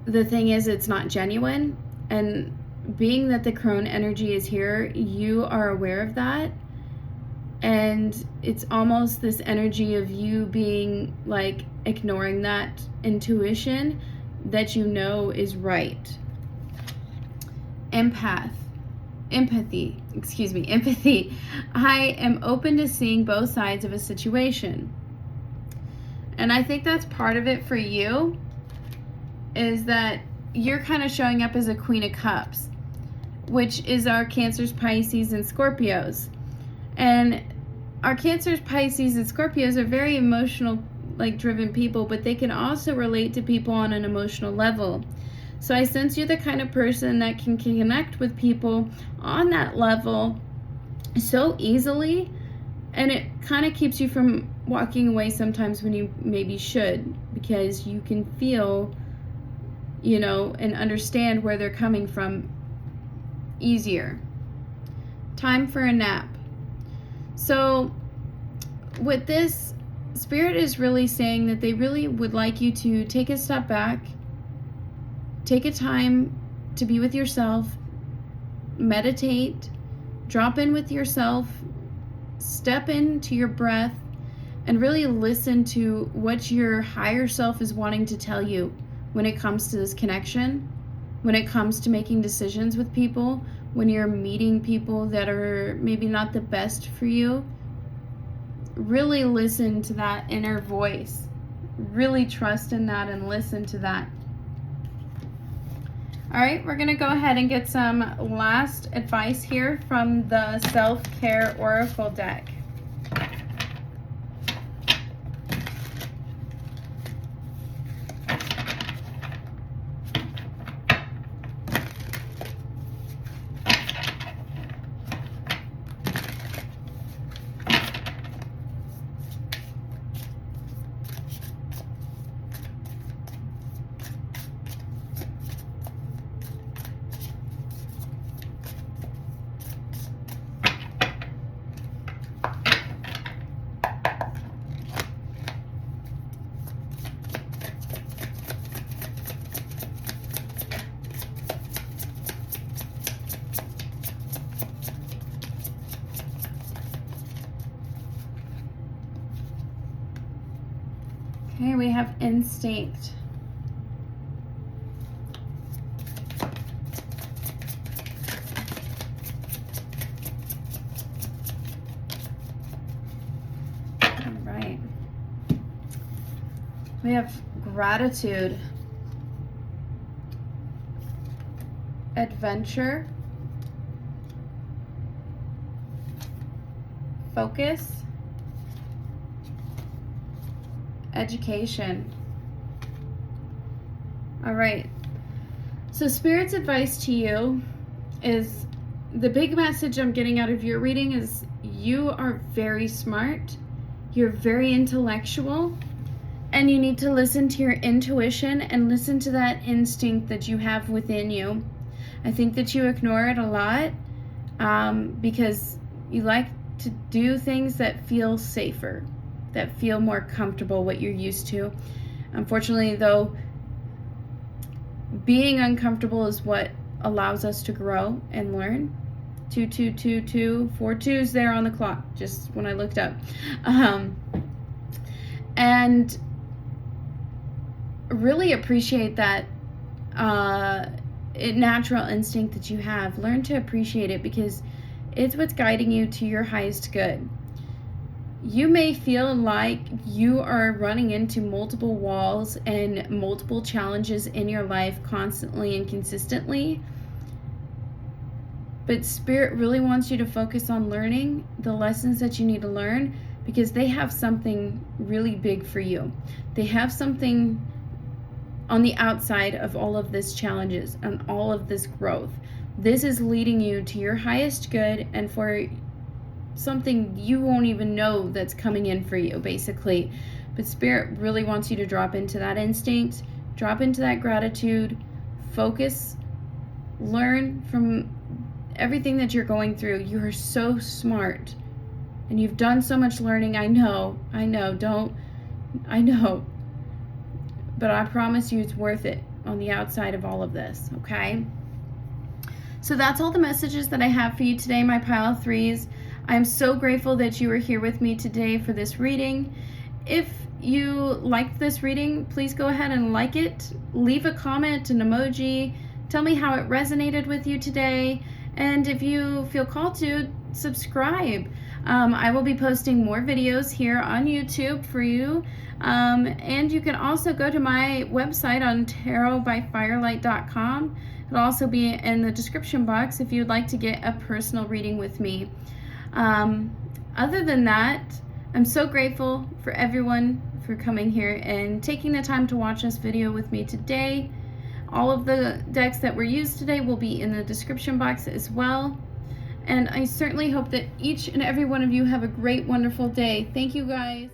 the thing is, it's not genuine. And being that the crone energy is here, you are aware of that. And it's almost this energy of you being like ignoring that intuition that you know is right. Empathy. I am open to seeing both sides of a situation. And I think that's part of it for you, is that you're kind of showing up as a Queen of Cups, which is our Cancers, Pisces, and Scorpios. And our Cancers, Pisces, and Scorpios are very emotional, like driven people, but they can also relate to people on an emotional level. So I sense you're the kind of person that can connect with people on that level so easily, and it kind of keeps you from walking away sometimes when you maybe should, because you can feel, you know, and understand where they're coming from easier. Time for a nap. So with this, Spirit is really saying that they really would like you to take a step back, take a time to be with yourself, meditate, drop in with yourself, step into your breath, and really listen to what your higher self is wanting to tell you when it comes to this connection, when it comes to making decisions with people, when you're meeting people that are maybe not the best for you. Really listen to that inner voice. Really trust in that and listen to that. All right, we're going to go ahead and get some last advice here from the Self-Care Oracle deck. Okay, we have instinct. All right. We have gratitude, adventure, focus, education. All right. So Spirit's advice to you is, the big message I'm getting out of your reading is you are very smart, you're very intellectual, and you need to listen to your intuition and listen to that instinct that you have within you. I think that you ignore it a lot because you like to do things that feel safer, that feel more comfortable, what you're used to. Unfortunately, though, being uncomfortable is what allows us to grow and learn. 2, 2, 2, 2, 4 2s there on the clock, just when I looked up. And really appreciate that natural instinct that you have. Learn to appreciate it because it's what's guiding you to your highest good. You may feel like you are running into multiple walls and multiple challenges in your life constantly and consistently, but Spirit really wants you to focus on learning the lessons that you need to learn, because they have something really big for you. They have something on the outside of all of this challenges and all of this growth. This is leading you to your highest good and for something you won't even know that's coming in for you, basically. But Spirit really wants you to drop into that instinct, drop into that gratitude, focus, learn from everything that you're going through. You are so smart and you've done so much learning. I know, but I promise you it's worth it on the outside of all of this, okay? So that's all the messages that I have for you today, my pile of threes. I'm so grateful that you were here with me today for this reading. If you liked this reading, please go ahead and like it. Leave a comment, an emoji. Tell me how it resonated with you today. And if you feel called to, subscribe. I will be posting more videos here on YouTube for you. And you can also go to my website on tarotbyfirelight.com. It'll also be in the description box if you'd like to get a personal reading with me. Other than that, I'm so grateful for everyone for coming here and taking the time to watch this video with me today. All of the decks that were used today will be in the description box as well. And I certainly hope that each and every one of you have a great, wonderful day. Thank you, guys.